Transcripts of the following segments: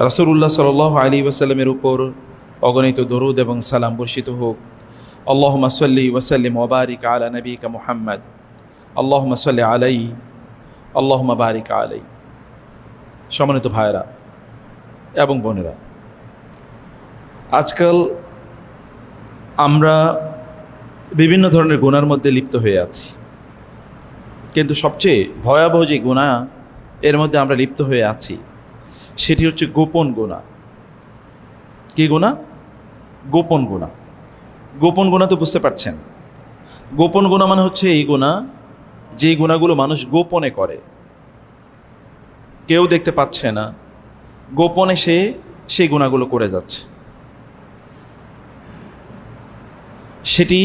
রাসূলুল্লাহ সাল্লাল্লাহু আলাইহি ওয়াসাল্লামের উপর অগণিত দরুদ এবং সালাম বর্ষিত হোক। আল্লাহুম্মা সাল্লি ওয়া সাল্লিম ওয়া বারিক আলা নবিকা মুহাম্মদ। আল্লাহুম্মা সাল্লি আলাইহি, আল্লাহুম্মা বারিক আলাইহি। সম্মানিত ভাইরা এবং বোনেরা, আজকাল আমরা বিভিন্ন ধরনের গুনার মধ্যে লিপ্ত হয়ে আছি, কিন্তু সবচেয়ে ভয়াবহ যে গুনাহ এর মধ্যে আমরা লিপ্ত হয়ে আছি সেটি হচ্ছে গোপন গুনাহ। কি গুনাহ? গোপন গুনাহ। গোপন গুনাহ তো বুঝতে পারছেন। গোপন গুনাহ মানে হচ্ছে এই গুনাহ, যেই গুনাহগুলো মানুষ গোপনে করে, কেউ দেখতে পাচ্ছে না, গোপনে সে সেই গুনাহগুলো করে যাচ্ছে। সেটি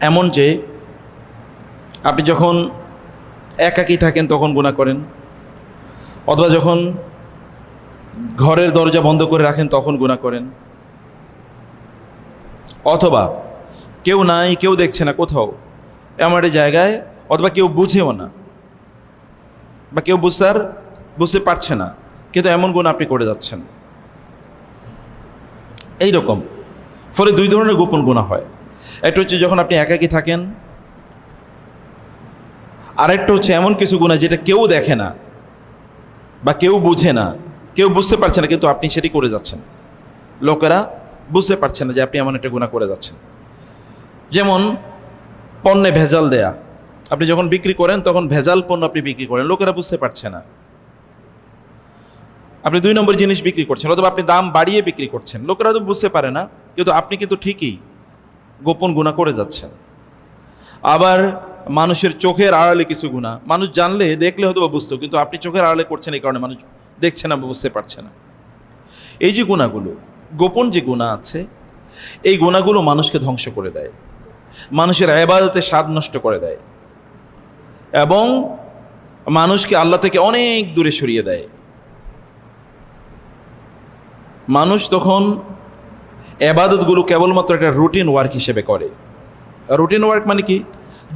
এমন যে আপনি যখন একাকী থাকেন তখন গুনাহ করেন, অথবা যখন ঘরের দরজা বন্ধ করে রাখেন তখন গুনাহ করেন, অথবা কেউ নাই, কেউ দেখছে না কোথাও এমন একটা জায়গায়, অথবা কেউ বুঝেও না বা কেউ বুঝতে পারছে না, কিন্তু এমন গুনাহ আপনি করে যাচ্ছেন। এই রকম ফলে দুই ধরনের গোপন গুনাহ হয়। একটা হচ্ছে যখন আপনি একাকী থাকেন, আরেকটা হচ্ছে এমন কিছু গুনাহ যেটা কেউ দেখে না বা কেউ বুঝে না, কেউ বুঝতে পারছে না, কিন্তু আপনি সেটি করে যাচ্ছেন। লোকেরা বুঝতে পারছে না যে আপনি এমন একটা গুনাহ করে যাচ্ছেন। যেমন পণ্যে ভেজাল দেয়া, আপনি যখন বিক্রি করেন তখন ভেজাল পণ্য আপনি বিক্রি করেন, লোকেরা বুঝতে পারছে না। আপনি 2 নম্বর জিনিস বিক্রি করছেন, অথবা আপনি দাম বাড়িয়ে বিক্রি করছেন, লোকেরা তো বুঝতে পারে না, কিন্তু আপনি কিন্তু ঠিকই গোপন গুনাহ করে যাচ্ছেন। আবার মানুষের চোখের আড়ালে কিছু গুনাহ, মানুষ জানলে দেখলে হয়তো বা বুঝতো, কিন্তু আপনি চোখের আড়ালে করছেন, এই কারণে মানুষ দেখছে না, বুঝতে পারছে না। এই যে গুনাহগুলো, গোপন যে গুনাহ আছে, এই গুনাহগুলো মানুষকে ধ্বংস করে দেয়, মানুষের ইবাদতে স্বাদ নষ্ট করে দেয় এবং মানুষকে আল্লাহ থেকে অনেক দূরে সরিয়ে দেয়। মানুষ তখন ইবাদতগুলো কেবলমাত্র একটা রুটিন ওয়ার্ক হিসেবে করে। রুটিন ওয়ার্ক মানে কি?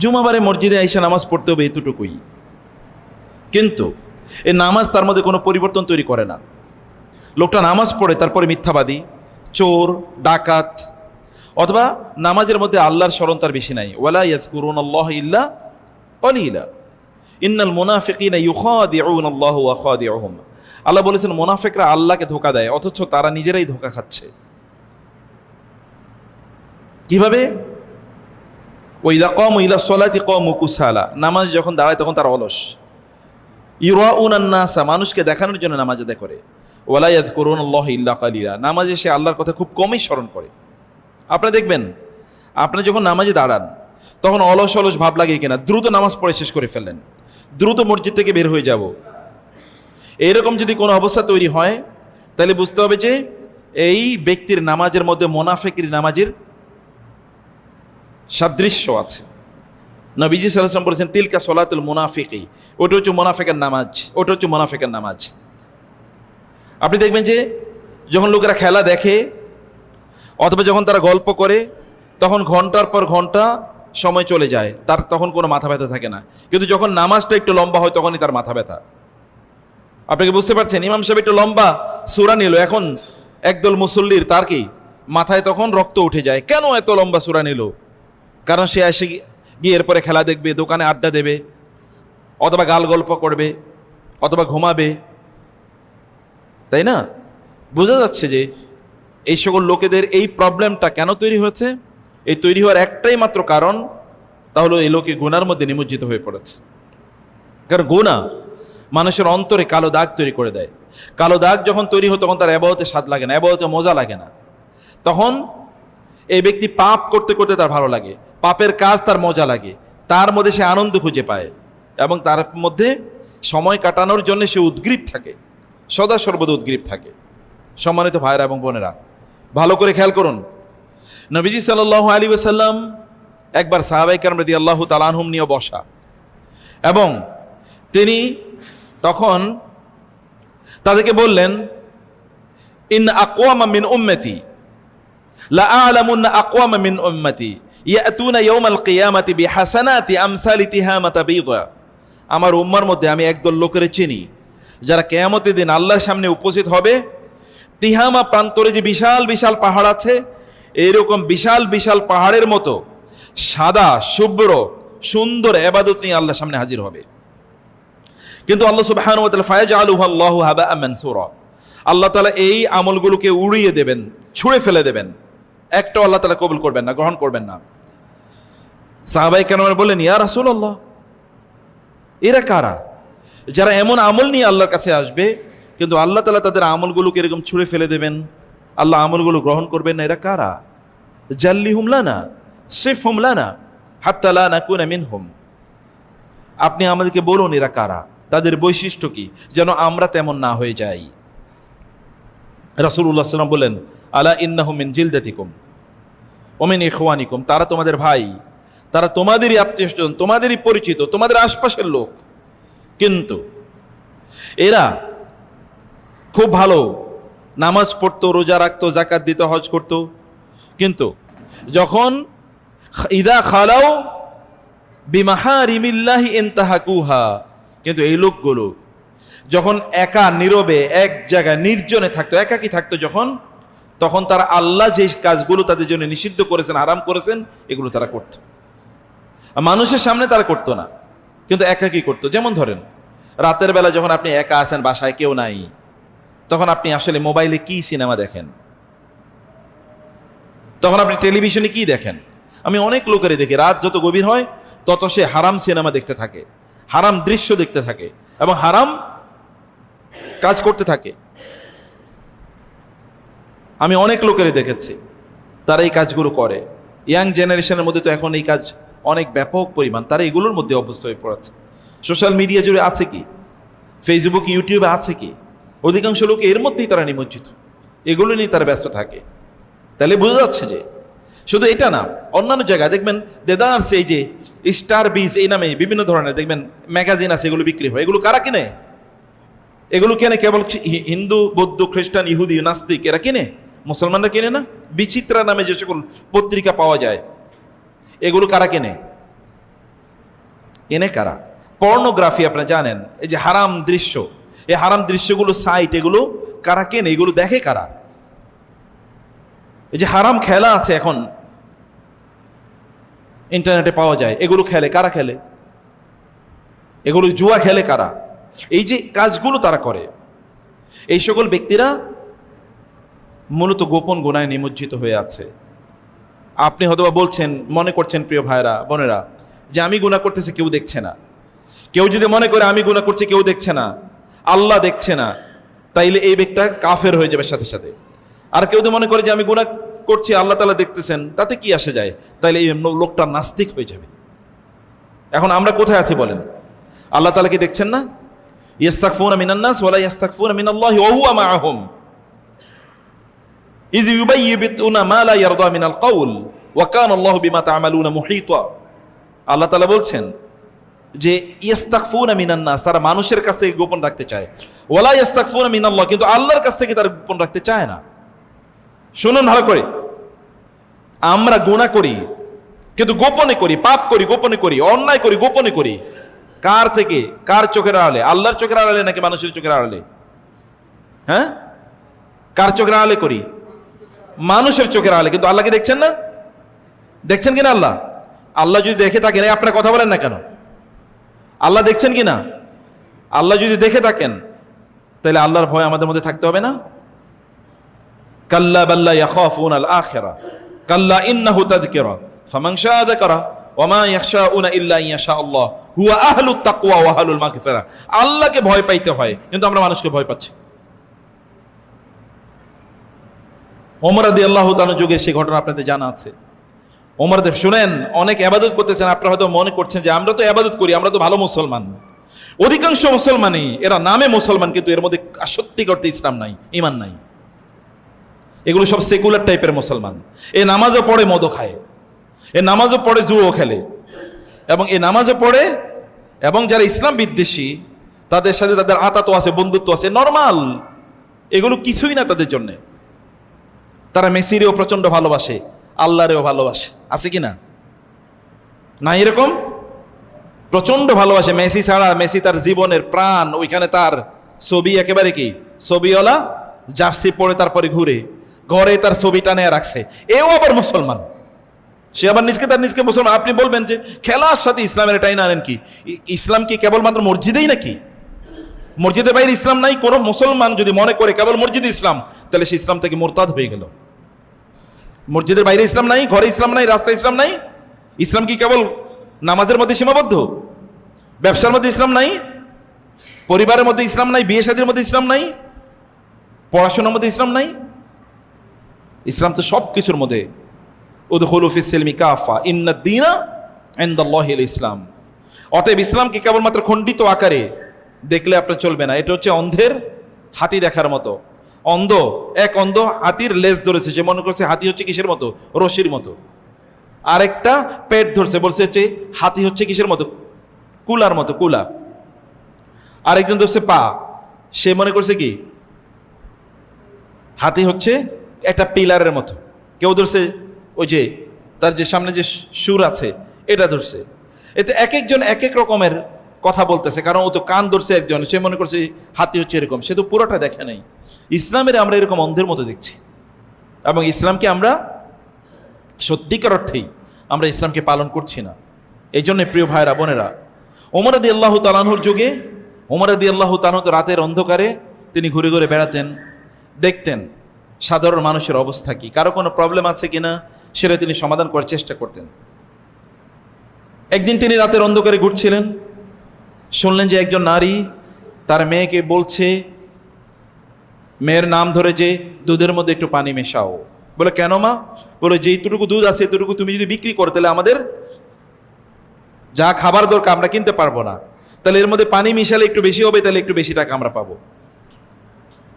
জুমাবারে মসজিদে আইসা নামাজ পড়তে হবে, এতটুকুই। কিন্তু এই নামাজ তার মধ্যে কোনো পরিবর্তন তৈরি করে না। লোকটা নামাজ পড়ে তারপরে মিথ্যাবাদী, চোর, ডাকাত, অথবা নামাজের মধ্যে আল্লাহর স্মরণ তার বেশি নাই। ওয়ালা ইয়াযকুরুনাল্লাহ ইল্লা কলিলা ইন্নাল মুনাফিকিনা ইউখাদিউনাল্লাহ ওয়া খাদিউহুম। আল্লাহ বলেছেন মুনাফিকরা আল্লাহকে ধোঁকা দেয়, অথচ তারা নিজেরাই ধোঁকা খাচ্ছে। কিভাবে? ওয়াইযা কামু ইলা সলাতি কামু কুসালা, নামাজ যখন দাঁড়ায় তখন তারা অলস। ইউরাউনান নাসা, মানুষকে দেখানোর জন্য নামাজ আদায় করে। ওয়ালা ইয়াযকুরুনাল্লাহ ইল্লা কালিলা, নামাজে সে আল্লাহর কথা খুব কমই স্মরণ করে। আপনারা দেখবেন, আপনি যখন নামাজে দাঁড়ান তখন অলস অলস ভাব লাগে কিনা, দ্রুত নামাজ পড়ে শেষ করে ফেললেন, দ্রুত মসজিদ থেকে বের হয়ে যাব, এইরকম যদি কোনো অবস্থা তৈরি হয়, তাহলে বুঝতে হবে যে এই ব্যক্তির নামাজের মধ্যে মুনাফিকের নামাজের সাদৃশ্য আছে। নবীজি সাল্লাল্লাহু আলাইহি ওয়াসাল্লাম বলেছেন তিলকা সলাতুল মুনাফিকি, ওটা হচ্ছে মুনাফিকের নামাজ, ওটা হচ্ছে মুনাফিকের নামাজ। আপনি দেখবেন যে যখন লোকেরা খেলা দেখে অথবা যখন তারা গল্প করে, তখন ঘন্টার পর ঘন্টা সময় চলে যায়, তার তখন কোনো মাথা ব্যথা থাকে না। কিন্তু যখন নামাজটা একটু লম্বা হয় তখনই তার মাথা ব্যথা। আপনাকে বুঝতে পারছেন? ইমাম সাহেব একটু লম্বা সূরা নিল, এখন একদল মুসল্লির তার কি মাথায় তখন রক্ত উঠে যায়। কেন এত লম্বা সূরা নিল? কারণ সে এসে গিয়ে এরপরে খেলা দেখবে, দোকানে আড্ডা দেবে, অথবা গাল গল্প করবে, অথবা ঘুমাবে, তাই না? বোঝা যাচ্ছে যে এই সকল লোকেদের এই প্রবলেমটা কেন তৈরি হয়েছে। এই তৈরি হওয়ার একটাই মাত্র কারণ, তা হলো এই লোকে গুনার মধ্যে নিমজ্জিত হয়ে পড়েছে। কারণ গুনাহ মানুষের অন্তরে কালো দাগ তৈরি করে দেয়। কালো দাগ যখন তৈরি হয় তখন তার ইবাদতে স্বাদ লাগে না, ইবাদতে মজা লাগে না। তখন এই ব্যক্তি পাপ করতে করতে তার ভালো লাগে, পাপের কাজ তার মজা লাগে, তার মধ্যে সে আনন্দ খুঁজে পায় এবং তার মধ্যে সময় কাটানোর জন্য সে উদ্গ্রীব থাকে, সদা সর্বদা উদ্গ্রীব থাকে। সম্মানিত ভাইরা এবং বোনেরা, ভালো করে খেয়াল করুন। নবীজি সাল্লাল্লাহু আলাইহি ওয়াসাল্লাম একবার সাহাবায়ে কেরাম রাদিয়াল্লাহু তাআলা আনহুম নিয়ে বসা, এবং তিনি তখন তাদেরকে বললেন, ইন আকওয়ামা মিন উম্মতি লা আ'লামুন্না আকওয়ামা মিন উম্মতি ইয়াতুনা ইয়াওমাল কিয়ামাতি বিহাসানাতি আমসালি তিহামাতা বাইদা। আমার উম্মার মধ্যে আমি একদল লোকের চিনি যারা কিয়ামতের দিন আল্লাহর সামনে উপস্থিত হবে তিহামা প্রান্তরে যে বিশাল বিশাল পাহাড় আছে, এইরকম বিশাল বিশাল পাহাড়ের মতো সাদা শুভ্র সুন্দর ইবাদত নিয়ে আল্লাহর সামনে হাজির হবে। কিন্তু আল্লাহ সুবহানাহু ওয়া তাআলা ফায়াজআলুহু আল্লাহু হাবাআ মানসুরা, আল্লাহ তাআলা এই আমলগুলোকে উড়িয়ে দেবেন, ছুঁড়ে ফেলে দেবেন, একটাও আল্লাহ তাআলা কবুল করবেন না, গ্রহণ করবেন না। সাহাবায়ে কেরাম বললেন, ইয়া রাসূলুল্লাহ, এরা কারা যারা এমন আমল নিয়ে আল্লাহর কাছে আসবে কিন্তু আল্লাহ তাআলা তাদের আমলগুলোকে এরকম ছুঁড়ে ফেলে দেবেন, আল্লাহ আমলগুলো গ্রহণ করবেন না? এরা কারা? জাল্লিহুম লানা সিফহুম লানা হাত্তা লা নাকুনা মিনহুম, আপনি আমাদেরকে বলুন এরা কারা, তাদের বৈশিষ্ট্য কি, যেন আমরা তেমন না হয়ে যাই। রাসূলুল্লাহ সাল্লাল্লাহু আলাইহি ওয়াসাল্লাম বলেন, আলা ইন্নাহুম মিন জিলদাতিকুম ওয়া মিন ইখওয়ানিকুম, তারা তোমাদের ভাই, তারা তোমাদেরই আত্মীয়স্বজন, তোমাদেরই পরিচিত, তোমাদের আশপাশের লোক, কিন্তু এরা খুব ভালো নামাজ পড়তো, রোজা রাখতো, যাকাত দিত, হজ করতো, কিন্তু যখন ইদা খালাও বিমাহারিমিল্লাহি ইনতাহাকুহা, কিন্তু এই লোকগুলো যখন একা নীরবে এক জায়গায় নির্জনে থাকতো, একাকী থাকতো যখন, তখন তারা আল্লাহ যে কাজগুলো তাদের জন্য নিষিদ্ধ করেছেন, হারাম করেছেন, এগুলো তারা করত। মানুষের সামনে তারা করতো না, কিন্তু একাকী করতো। যেমন ধরেন রাতের বেলা যখন আপনি একা আছেন, বাসায় কেউ নাই, তখন আপনি আসলে মোবাইলে কি সিনেমা দেখেন, তখন আপনি টেলিভিশনে কি দেখেন? আমি অনেক লোকেরই দেখি রাত যত গভীর হয় তত সে হারাম সিনেমা দেখতে থাকে, হারাম দৃশ্য দেখতে থাকে এবং হারাম কাজ করতে থাকে। আমি অনেক লোকেরই দেখেছি তারা এই কাজগুলো করে। ইয়াং জেনারেশনের মধ্যে তো এখন এই কাজ অনেক ব্যাপক পরিমাণ, তারা এগুলোর মধ্যে অভ্যস্ত হয়ে পড়েছে। সোশ্যাল মিডিয়া জুড়ে আছে কি, ফেসবুক ইউটিউবে আছে কি, অধিকাংশ লোক এর মধ্যেই তারা নিমজ্জিত, এগুলো নিয়ে তারা ব্যস্ত থাকে। তাহলে বোঝা যাচ্ছে যে শুধু এটা না, অন্যান্য জায়গায় দেখবেন দেদার সেই যে স্টার বিজ এই নামে বিভিন্ন ধরনের দেখবেন ম্যাগাজিন আছে, এগুলো বিক্রি হয়। এগুলো কারা কিনে? এগুলো কেনে কেবল হিন্দু, বৌদ্ধ, খ্রিস্টান, ইহুদি, নাস্তিক এরা কিনে, মুসলমানরা কিনে না। বিচিত্রা নামে যে সকল পত্রিকা পাওয়া যায়, এগুলো কারা কেনে? কেনে কারা? পর্নোগ্রাফি আপনারা জানেন, এই যে হারাম দৃশ্য, এই হারাম দৃশ্যগুলো সাইট, এগুলো কারা কেনে? এগুলো দেখে কারা? এই যে হারাম খেলা আছে এখন ইন্টারনেটে পাওয়া যায়, এগুলো খেলে কারা? খেলে এগুলো, জুয়া খেলে কারা? এই যে কাজগুলো তারা করে, এই সকল ব্যক্তিরা মূলত গোপন গুনায় নিমজ্জিত হয়ে আছে। আপনি হয়তোবা বলছেন, মনে করছেন প্রিয় ভাইরা বোনেরা, যে আমি গুনাহ করতেছি কেউ দেখছে না। কেউ যদি মনে করে আমি গুনাহ করছি কেউ দেখছে না, আল্লাহ দেখছে না, তাইলে এই ব্যক্তিটা কাফের হয়ে যাবে সাথে সাথে। আর কেউ যদি মনে করে যে আমি গুনাহ করছি আল্লাহ তাআলা দেখতেছেন, তাতে কি আসে যায়, তাইলে এই লোকটা নাস্তিক হয়ে যাবে। এখন আমরা কোথায় আছি বলেন? আল্লাহ তাআলা কি দেখছেন না? ইয়াস্তাগফিরুনা মিনান নাস ওয়া লা ইয়াস্তাগফিরুনা মিনাল্লাহি ওয়া হুয়া মাআহুম ইয ইউবায়্যিতুনা মা লা ইয়ারদা মিনাল কাউল ওয়া কানা আল্লাহু বিমা তা'মালুনা মুহীতা। আল্লাহ তাআলা বলছেন যে ইয়াস্তাগফিরুনা মিনান নাস, তারা মানুষের কাছ থেকে গোপন রাখতে চায়, ওয়া লা ইয়াস্তাগফিরুনা মিনাল্লাহ, কিন্তু আল্লাহর কাছ থেকে তারা গোপন রাখতে চায় না। শুনুন ভালো করে, আমরা গুনাহ করি কিন্তু গোপনে করি, পাপ করি গোপনে করি, অন্যায় করি গোপনে করি। কার থেকে? কার চোখের আড়ালে? আল্লাহর চোখের আড়ালে নাকি মানুষের চোখের আড়ালে? হ্যাঁ, কার চোখের আড়ালে করি? মানুষের চোখের আড়ালে। কিন্তু আল্লাহকে দেখছেন না? দেখছেন কিনা আল্লাহ? আল্লাহ যদি দেখে থাকেন, আপনারা কথা বলেন না কেন? আল্লাহ দেখছেন কিনা? আল্লাহ যদি দেখে থাকেন, তাহলে আল্লাহর ভয় আমাদের মধ্যে থাকতে হবে না? কাল্লা বাল্লা ইয়াখাফুনাল আখিরা কাল্লা ইন্নাহু তাযকিরা ফামান শাআ যাকারা ওয়া মা ইয়াখশাউনা ইল্লা ইনশা আল্লাহ হুয়া আহলুত তাকওয়া ওয়া আহলুল মাগফিরা। আল্লাহকে ভয় পাইতে হয়, কিন্তু আমরা মানুষকে ভয় পাচ্ছি। ওমর রাদিয়াল্লাহু তাআলা যুগে সেই ঘটনা আপনাদের জানা আছে। ওমর শুনেন, অনেক ইবাদত করতেছেন, আপনারা হয়তো মনে করছেন যে আমরা তো ইবাদত করি, আমরা তো ভালো মুসলমান। অধিকাংশ মুসলমানই এরা নামে মুসলমান, কিন্তু এর মধ্যে সত্যি করতে ইসলাম নাই, ঈমান নাই। এগুলো সব সেকুলার টাইপের মুসলমান। এ নামাজও পড়ে, মদও খায়, এ নামাজও পড়ে, জুয়ো খেলে, এবং এ নামাজও পড়ে, এবং যারা ইসলাম বিদ্বেষী তাদের সাথে তাদের আতাত আছে, বন্ধুত্ব আছে, নর্মাল। এগুলো কিছুই না তাদের জন্যে। তারা মেসিরেও প্রচণ্ড ভালোবাসে, আল্লাহরেও ভালোবাসে, আছে কি না? না, এরকম প্রচণ্ড ভালোবাসে। মেসি ছাড়া, মেসি তার জীবনের প্রাণ, ওইখানে তার ছবি একেবারে কি ছবিওয়ালা জার্সি পরে তারপরে ঘুরে, ঘরে তার ছবি টানে রাখছে, এও আবার মুসলমান। সে আবার নিজকে মুসলমান। আপনি বলবেন যে খেলার সাথে ইসলামের এটাই না আনেন কি? ইসলাম কি কেবলমাত্র মসজিদেই নাকি? মসজিদের বাইরে ইসলাম নাই? কোনো মুসলমান যদি মনে করে কেবল মসজিদে ইসলাম, তাহলে সে ইসলাম থেকে মোরতাদ হয়ে গেল। মসজিদের বাইরে ইসলাম নাই, ঘরে ইসলাম নাই, রাস্তায় ইসলাম নাই? ইসলাম কি কেবল নামাজের মধ্যে সীমাবদ্ধ? ব্যবসার মধ্যে ইসলাম নাই? পরিবারের মধ্যে ইসলাম নাই? বিয়ে শাদীর মধ্যে ইসলাম নাই? পড়াশোনার মধ্যে ইসলাম নাই? ইসলাম তো সব কিছুর মধ্যে। উদখুলু ফিস সিলমি কাফা ইন্নাদ-দীনা ইনদাল্লাহিল ইসলাম। অতএব ইসলামকে কেবলমাত্র খণ্ডিত আকারে দেখলে আপনার চলবে না। এটা হচ্ছে অন্ধের হাতি দেখার মতো। এক অন্ধ হাতির লেজ ধরেছে, যে মনে করছে হাতি হচ্ছে কিসের মতো? রশির মতো। আরেকটা পেট ধরছে, বলছে হচ্ছে হাতি হচ্ছে কিসের মতো? কুলার মতো, কুলা। আরেকজন ধরছে পা, সে মনে করছে কি হাতি হচ্ছে একটা পিলারের মতো। কেউ ধরছে ওই যে তার যে সামনে যে সুর আছে এটা ধরছে। এতে এক একজন এক এক রকমের কথা বলতেছে, কারণ ও তো কান ধরছে একজন, সে মনে করছে হাতি হচ্ছে এরকম, সে তো পুরোটা দেখে নাই। ইসলামের আমরা এরকম অন্ধের মতো দেখছি, এবং ইসলামকে আমরা সত্যিকার অর্থেই আমরা ইসলামকে পালন করছি না। এই জন্য প্রিয় ভাইরা বোনেরা, ওমর রাদিয়াল্লাহু তাআলা আনহুর যুগে ওমর রাদিয়াল্লাহু তাআলা তো রাতের অন্ধকারে তিনি ঘুরে ঘুরে বেড়াতেন, দেখতেন সাধারণ মানুষের অবস্থা কি, কারো কোনো প্রবলেম আছে কিনা সেটা তিনি সমাধান করার চেষ্টা করতেন। একদিন তিনি রাতের অন্ধকারে ঘুরছিলেন, শুনলেন যে একজন নারী তার মেয়েকে বলছে, মেয়ের নাম ধরে, যে দুধের মধ্যে একটু পানি মেশাও। বলে কেন মা? বলে যেইটুকু দুধ আছে এতটুকু তুমি যদি বিক্রি করো তাহলে আমাদের যা খাবার দরকার আমরা কিনতে পারবো না, তাহলে এর মধ্যে পানি মিশালে একটু বেশি হবে, তাহলে একটু বেশি টাকা আমরা পাবো।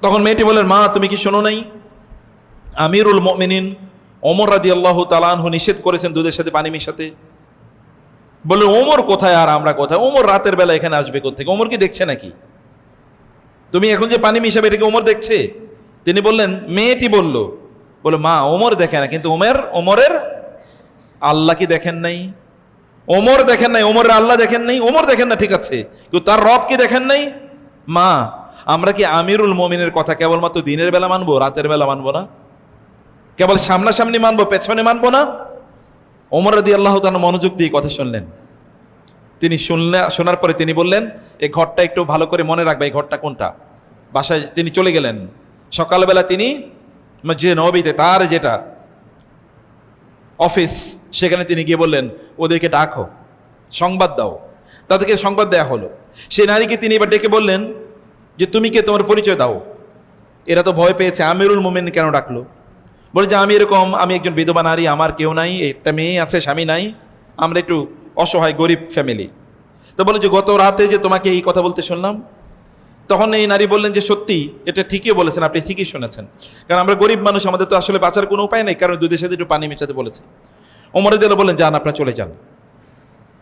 তখন মেয়েটি বলেন, মা তুমি কি শোনো নাই আমিরুল মুমিনিন ওমর রাদিয়াল্লাহু তাআলা আনহু নিষেধ করেছেন দুধের সাথে পানি মিশাতে? বলে ওমর কোথায় আর আমরা কোথায়? ওমর রাতের বেলা এখানে আসবে কোত্থেকে? ওমর কি দেখছে নাকি? তুমি এখন যে পানি মিশাবে এটাকে ওমর দেখছে? তিনি বললেন, মেয়েটি বলল, বলে মা ওমর দেখে না, কিন্তু ওমরের আল্লাহ কি দেখেন নাই? ওমর দেখেন নাই, ওমরের আল্লাহ দেখেন নাই? ওমর দেখেন না ঠিক আছে, কিন্তু তার রব কি দেখেন নাই? মা আমরা কি আমিরুল মুমিনের কথা কেবলমাত্র দিনের বেলা মানবো, রাতের বেলা মানবো না? কেবল সামনাসামনি মানবো, পেছনে মানবো না? ওমর রাদিয়াল্লাহু তাআলা মনোযোগ দিয়ে কথা শুনলেন। তিনি শোনার পরে তিনি বললেন, এই ঘরটা একটু ভালো করে মনে রাখবে, এই ঘরটা কোনটা। বাসায় তিনি চলে গেলেন। সকালবেলা তিনি মসজিদে নববীতে তার যেটা অফিস, সেখানে তিনি গিয়ে বললেন, ওদেরকে ডাকো, সংবাদ দাও। তাদেরকে সংবাদ দেয়া হলো। সেই নারীকে তিনি এবার ডেকে বললেন যে তুমি কে, তোমার পরিচয় দাও। এরা তো ভয় পেয়েছে, আমিরুল মুমিন কেন ডাকলো? বলে যে আমি একজন বিধবা নারী, আমার কেউ নাই, একটা মেয়ে আছে, স্বামী নাই, আমরা একটু অসহায় গরিব ফ্যামিলি। তো বলে যে গত রাতে যে তোমাকে এই কথা বলতে শুনলাম। তখন এই নারী বললেন যে সত্যি, এটা ঠিকই বলেছেন, আপনি ঠিকই শুনেছেন, কারণ আমরা গরিব মানুষ, আমাদের তো আসলে বাঁচার কোনো উপায় নেই, কারণ দুধের সাথে একটু পানি মেশাতে বলেছে। ওমর রাদিয়াল্লাহু বললেন, যান আপনারা চলে যান,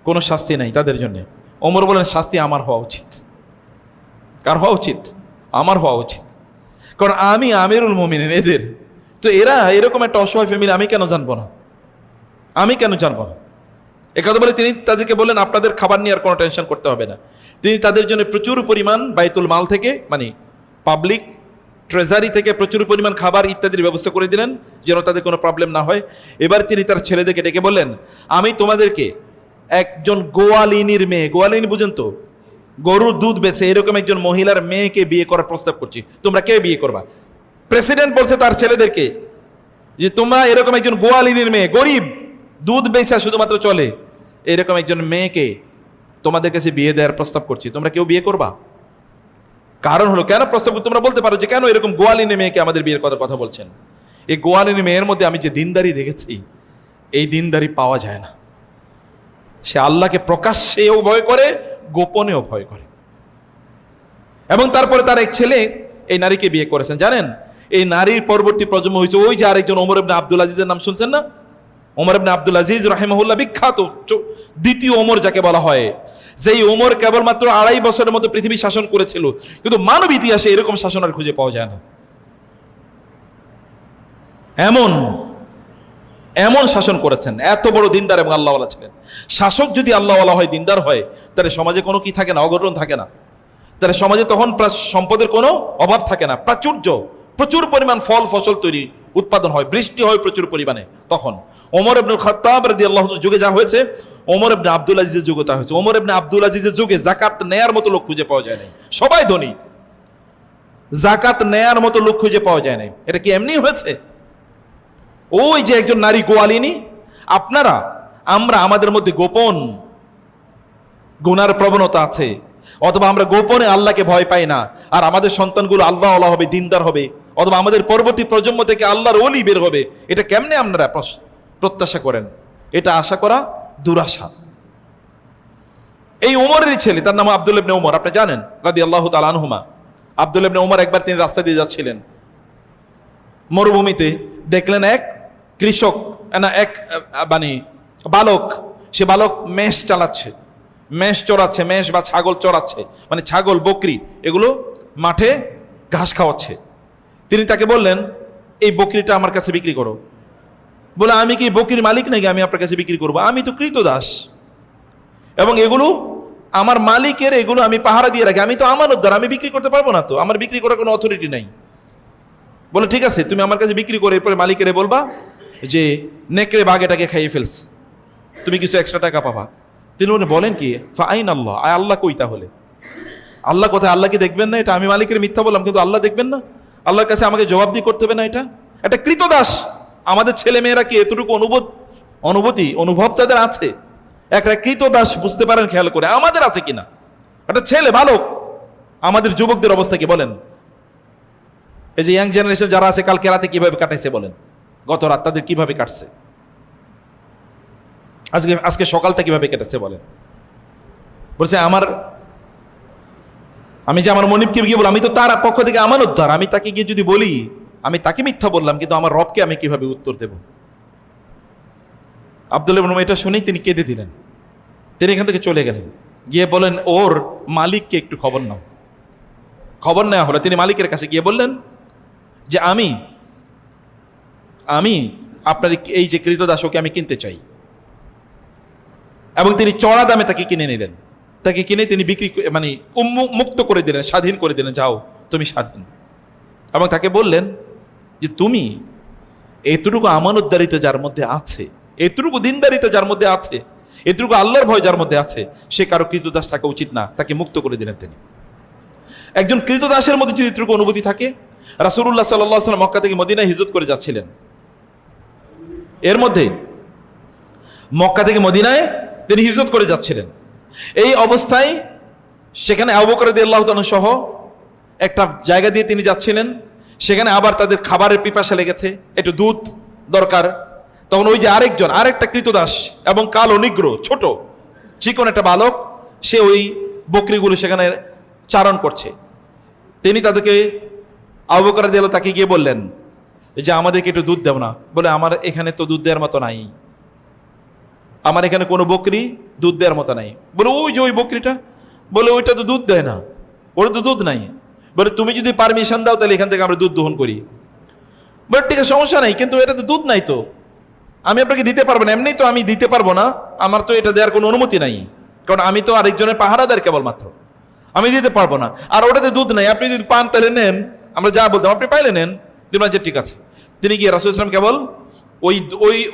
কোনো শাস্তি নাই তাদের জন্য। ওমর বলেন, শাস্তি আমার হওয়া উচিত। কার হওয়া উচিত? আমার হওয়া উচিত, কারণ আমি আমিরুল মুমিনিন এদের। তো এরা এরকম একটা অসহায় ফ্যামিলি, আমি কেন জানবো না? একথা বলে তিনি তাদেরকে বললেন, আপনাদের খাবার নিয়ে আর কোনো টেনশন করতে হবে না। তিনি তাদের জন্য প্রচুর পরিমাণ বাইতুল মাল থেকে, মানে পাবলিক ট্রেজারি থেকে প্রচুর পরিমাণ খাবার ইত্যাদির ব্যবস্থা করে দিলেন, যেন তাদের কোনো প্রবলেম না হয়। এবার তিনি তার ছেলেদেরকে ডেকে বললেন, আমি তোমাদেরকে একজন গোয়ালিনীর মেয়ে, গোয়ালিনী বুঝেন তো, গরুর দুধ বেচে এরকম একজন মহিলার মেয়েকে বিয়ে করার প্রস্তাব করছি, তোমরা কে বিয়ে করবা? প্রেসিডেন্ট বলছে তার ছেলেদেরকে যে তোমরা এরকম একজন গোয়ালিনীর মেয়ে, গরিব, দুধ বেচা শুধুমাত্র চলে, এরকম একজন মেয়েকে তোমাদের কাছে বিয়ে দেওয়ার প্রস্তাব করছি, তোমরা কেউ বিয়ে করবা? কারণ হলো, কেন প্রস্তাব? তোমরা বলতে পারো যে কেন এরকম গোয়ালিনী মেয়েকে আমাদের বিয়ের কথা বলছেন? এই গোয়ালিনী মেয়ের মধ্যে আমি যে দিনদারি দেখেছি, এই দিনদারি পাওয়া যায় না। সে আল্লাহকে প্রকাশ্যেও ভয় করে, গোপনেও ভয় করে। এবং তারপরে তার এক ছেলে এই নারীকে বিয়ে করেছেন। জানেন, এই নারীর পরবর্তী প্রজন্ম হয়েছে ওই যে আরেকজন ওমর ইবনে আব্দুল আজিজের নাম শুনছেন না? ওমর ইবনে আব্দুল আজিজ রাহিমাহুল্লাহ, বিখ্যাত দ্বিতীয় ওমর যাকে বলা হয়, যেই ওমর কেবলমাত্র 2.5 বছরের মতো পৃথিবী শাসন করেছিল, কিন্তু মানব ইতিহাসে এরকম শাসন আর খুঁজে পাওয়া যায় না। এমন শাসন করেছেন, এত বড় দিনদার এবং আল্লাহওয়ালা ছিলেন। শাসক যদি আল্লাহওয়ালা হয়, দিনদার হয়, তাহলে সমাজে কোনো কি থাকে না, অঘটন থাকে না। তাহলে সমাজে তখন সম্পদের কোনো অভাব থাকে না, প্রাচুর্য প্রচুর পরিমাণ ফল ফসল তৈরি উৎপাদন হয়, বৃষ্টি হয় প্রচুর পরিমাণে। তখন ওমর ইবনে খাত্তাব রাদিয়াল্লাহু আনহুর যুগে যা হয়েছে, ওমর ইবনে আব্দুল আজিজের যুগে তা হয়েছে। ওমর ইবনে আব্দুল আজিজের যুগে যাকাত নেয়ার মতো লোক খুঁজে পাওয়া যায় নাই, সবাই ধনী, যাকাত নেয়ার মতো লোক খুঁজে পাওয়া যায় নাই। এটা কি এমনি হয়েছে? ওই যে একজন নারী গোয়ালিনী, আপনারা আমরা আমাদের মধ্যে গোপন গুনার প্রবণতা আছে, অথবা আমরা গোপনে আল্লাহকে ভয় পাই না, আর আমাদের সন্তানগুলো আল্লাহ আল্লাহ হবে, দিনদার হবে, অথবা আমাদের পরবর্তী প্রজন্ম থেকে আল্লাহর ওলি বের হবে, এটা কেমনে আপনারা প্রত্যাশা করেন? এটা আশা করা দুরাশা। এই ওমরেরই ছেলে, তার নাম আব্দুল্লাহ ইবনে ওমর, আপনি জানেন রাদিয়াল্লাহু তাআলা আনহুমা। আব্দুল্লাহ ইবনে ওমর একবার তিনি রাস্তা দিয়ে যাচ্ছিলেন মরুভূমিতে, দেখলেন এক কৃষক না এক মানে বালক, সে বালক মেষ চালাচ্ছে, মেষ চড়াচ্ছে, মেষ বা ছাগল চড়াচ্ছে, মানে ছাগল বকরি এগুলো মাঠে ঘাস খাওয়াচ্ছে। তিনি তাকে বললেন, এই বকরিটা আমার কাছে বিক্রি করো। বলে, আমি কি বকরির মালিক নাকি আমি আপনার কাছে বিক্রি করবো? আমি তো কৃতদাস, এবং এগুলো আমার মালিকের, এগুলো আমি পাহারা দিয়ে রাখি, আমি তো আমানতদার, আমি বিক্রি করতে পারবো না, তো আমার বিক্রি করার কোনো অথরিটি নাই। বলে, ঠিক আছে, তুমি আমার কাছে বিক্রি করে এরপরে মালিকের বলবা যে নেকড়ে বাঘ এটাকে খাইয়ে ফেলছে, তুমি কিছু এক্সট্রা টাকা পাবা। তিনি বলেন কি, ফাইন আল্লাহ, আল্লাহ কই তাহলে? আল্লাহ কোথায়? আল্লাহ কি দেখবেন না? এটা আমি মালিকের মিথ্যা বললাম, কিন্তু আল্লাহ দেখবেন না? আল্লাহর কাছে আমাকে জবাবদিহি করতে হবে না? এটা একটা কৃতদাস। আমাদের ছেলে মেয়েরা কি এতটুকু অনুভব তাদের আছে? একটা কৃতদাস বুঝতে পারেন খেয়াল করে, আমাদের আছে কিনা? একটা ছেলে বালক, আমাদের যুবকদের অবস্থা কি বলেন? এই যে ইয়াং জেনারেশন যারা আছে, কালকে রাতে কিভাবে কাটাইছে বলেন, গত রাত তাদের কিভাবে কাটছে, আজকে সকালটা কিভাবে কেটেছে বলেন? বলছে আমি যে আমার মনিবকে গিয়ে বললাম, আমি তো তার পক্ষ থেকে আমানতদার, আমি তাকে গিয়ে যদি বলি আমি তাকে মিথ্যা বললাম, কিন্তু আমার রবকে আমি কিভাবে উত্তর দেব? আব্দুল্লাহ ইবনে ওমর এটা শুনেই তিনি কেঁদে দিলেন। তিনি এখান থেকে চলে গেলেন, গিয়ে বলেন, ওর মালিককে একটু খবর নাও। খবর নেওয়া হলো, তিনি মালিকের কাছে গিয়ে বললেন যে আমি আপনার এই যে কৃতদাস, ওকে আমি কিনতে চাই। এবং তিনি চড়া দামে তাকে কিনে নিলেন। তাকে কিনে তিনি বিক্রি মানে মুক্ত করে দিলেন, স্বাধীন করে দিলেন, যাও তুমি স্বাধীন। এবং তাকে বললেন যে তুমি এতটুকু আমানতদারিতা যার মধ্যে আছে, এতটুকু দিনদারিতা যার মধ্যে আছে, এতটুকু আল্লাহর ভয় যার মধ্যে আছে, সে কারো কৃতদাস থাকা উচিত না। তাকে মুক্ত করে দিলেন তিনি। একজন কৃতদাসের মধ্যে যদি এতটুকু অনুভূতি থাকে, রাসূলুল্লাহ সাল্লাল্লাহু আলাইহি ওয়াসাল্লাম মক্কা থেকে মদিনায় হিজরত করে যাচ্ছিলেন, এর মধ্যে মক্কা থেকে মদিনায় তিনি হিজরত করে যাচ্ছিলেন। এই অবস্থায় সেখানে আবু বকর রাদিয়াল্লাহু তাআলা সহ একটা জায়গা দিয়ে তিনি যাচ্ছিলেন, সেখানে আবার তাদের খাবারের পিপাসা লেগেছে, একটু দুধ দরকার। তখন ওই যে আরেকটা কৃতদাস এবং কালো নিগ্র ছোট চিকন একটা বালক, সে ওই বকরিগুলো সেখানে চারণ করছে। তিনি তাদেরকে, আবু বকর রাদিয়াল্লাহু তাকে গিয়ে বললেন যে আমাদেরকে একটু দুধ দেব না? বলে, আমার এখানে তো দুধ দেওয়ার মতো নাই, আমার এখানে কোনো বকরি দুধ দেওয়ার মতো নাই। বলে, ওই যে ওই বকরিটা, বলে ওইটা তো দুধ দেয় না, ওটা তো দুধ নাই। বলে, তুমি যদি পারমিশন দাও তাহলে এখান থেকে আমরা দুধ দহন করি। বলে, ঠিক আছে, সমস্যা নাই, কিন্তু এটা তো দুধ নাই, তো আমি আপনাকে দিতে পারবো না। এমনি তো আমি দিতে পারবো না, আমার তো এটা দেওয়ার কোনো অনুমতি নাই, কারণ আমি তো আরেকজনের পাহারাদার কেবলমাত্র, আমি দিতে পারবো না। আর ওটাতে দুধ নাই, আপনি যদি পান তাহলে নেন, আমরা যা বলতাম, আপনি পাইলে নেন। দিন যে ঠিক আছে। তিনি গিয়ে রাসূল সাল্লাল্লাহু আলাইহি ওয়াসাল্লাম কেবল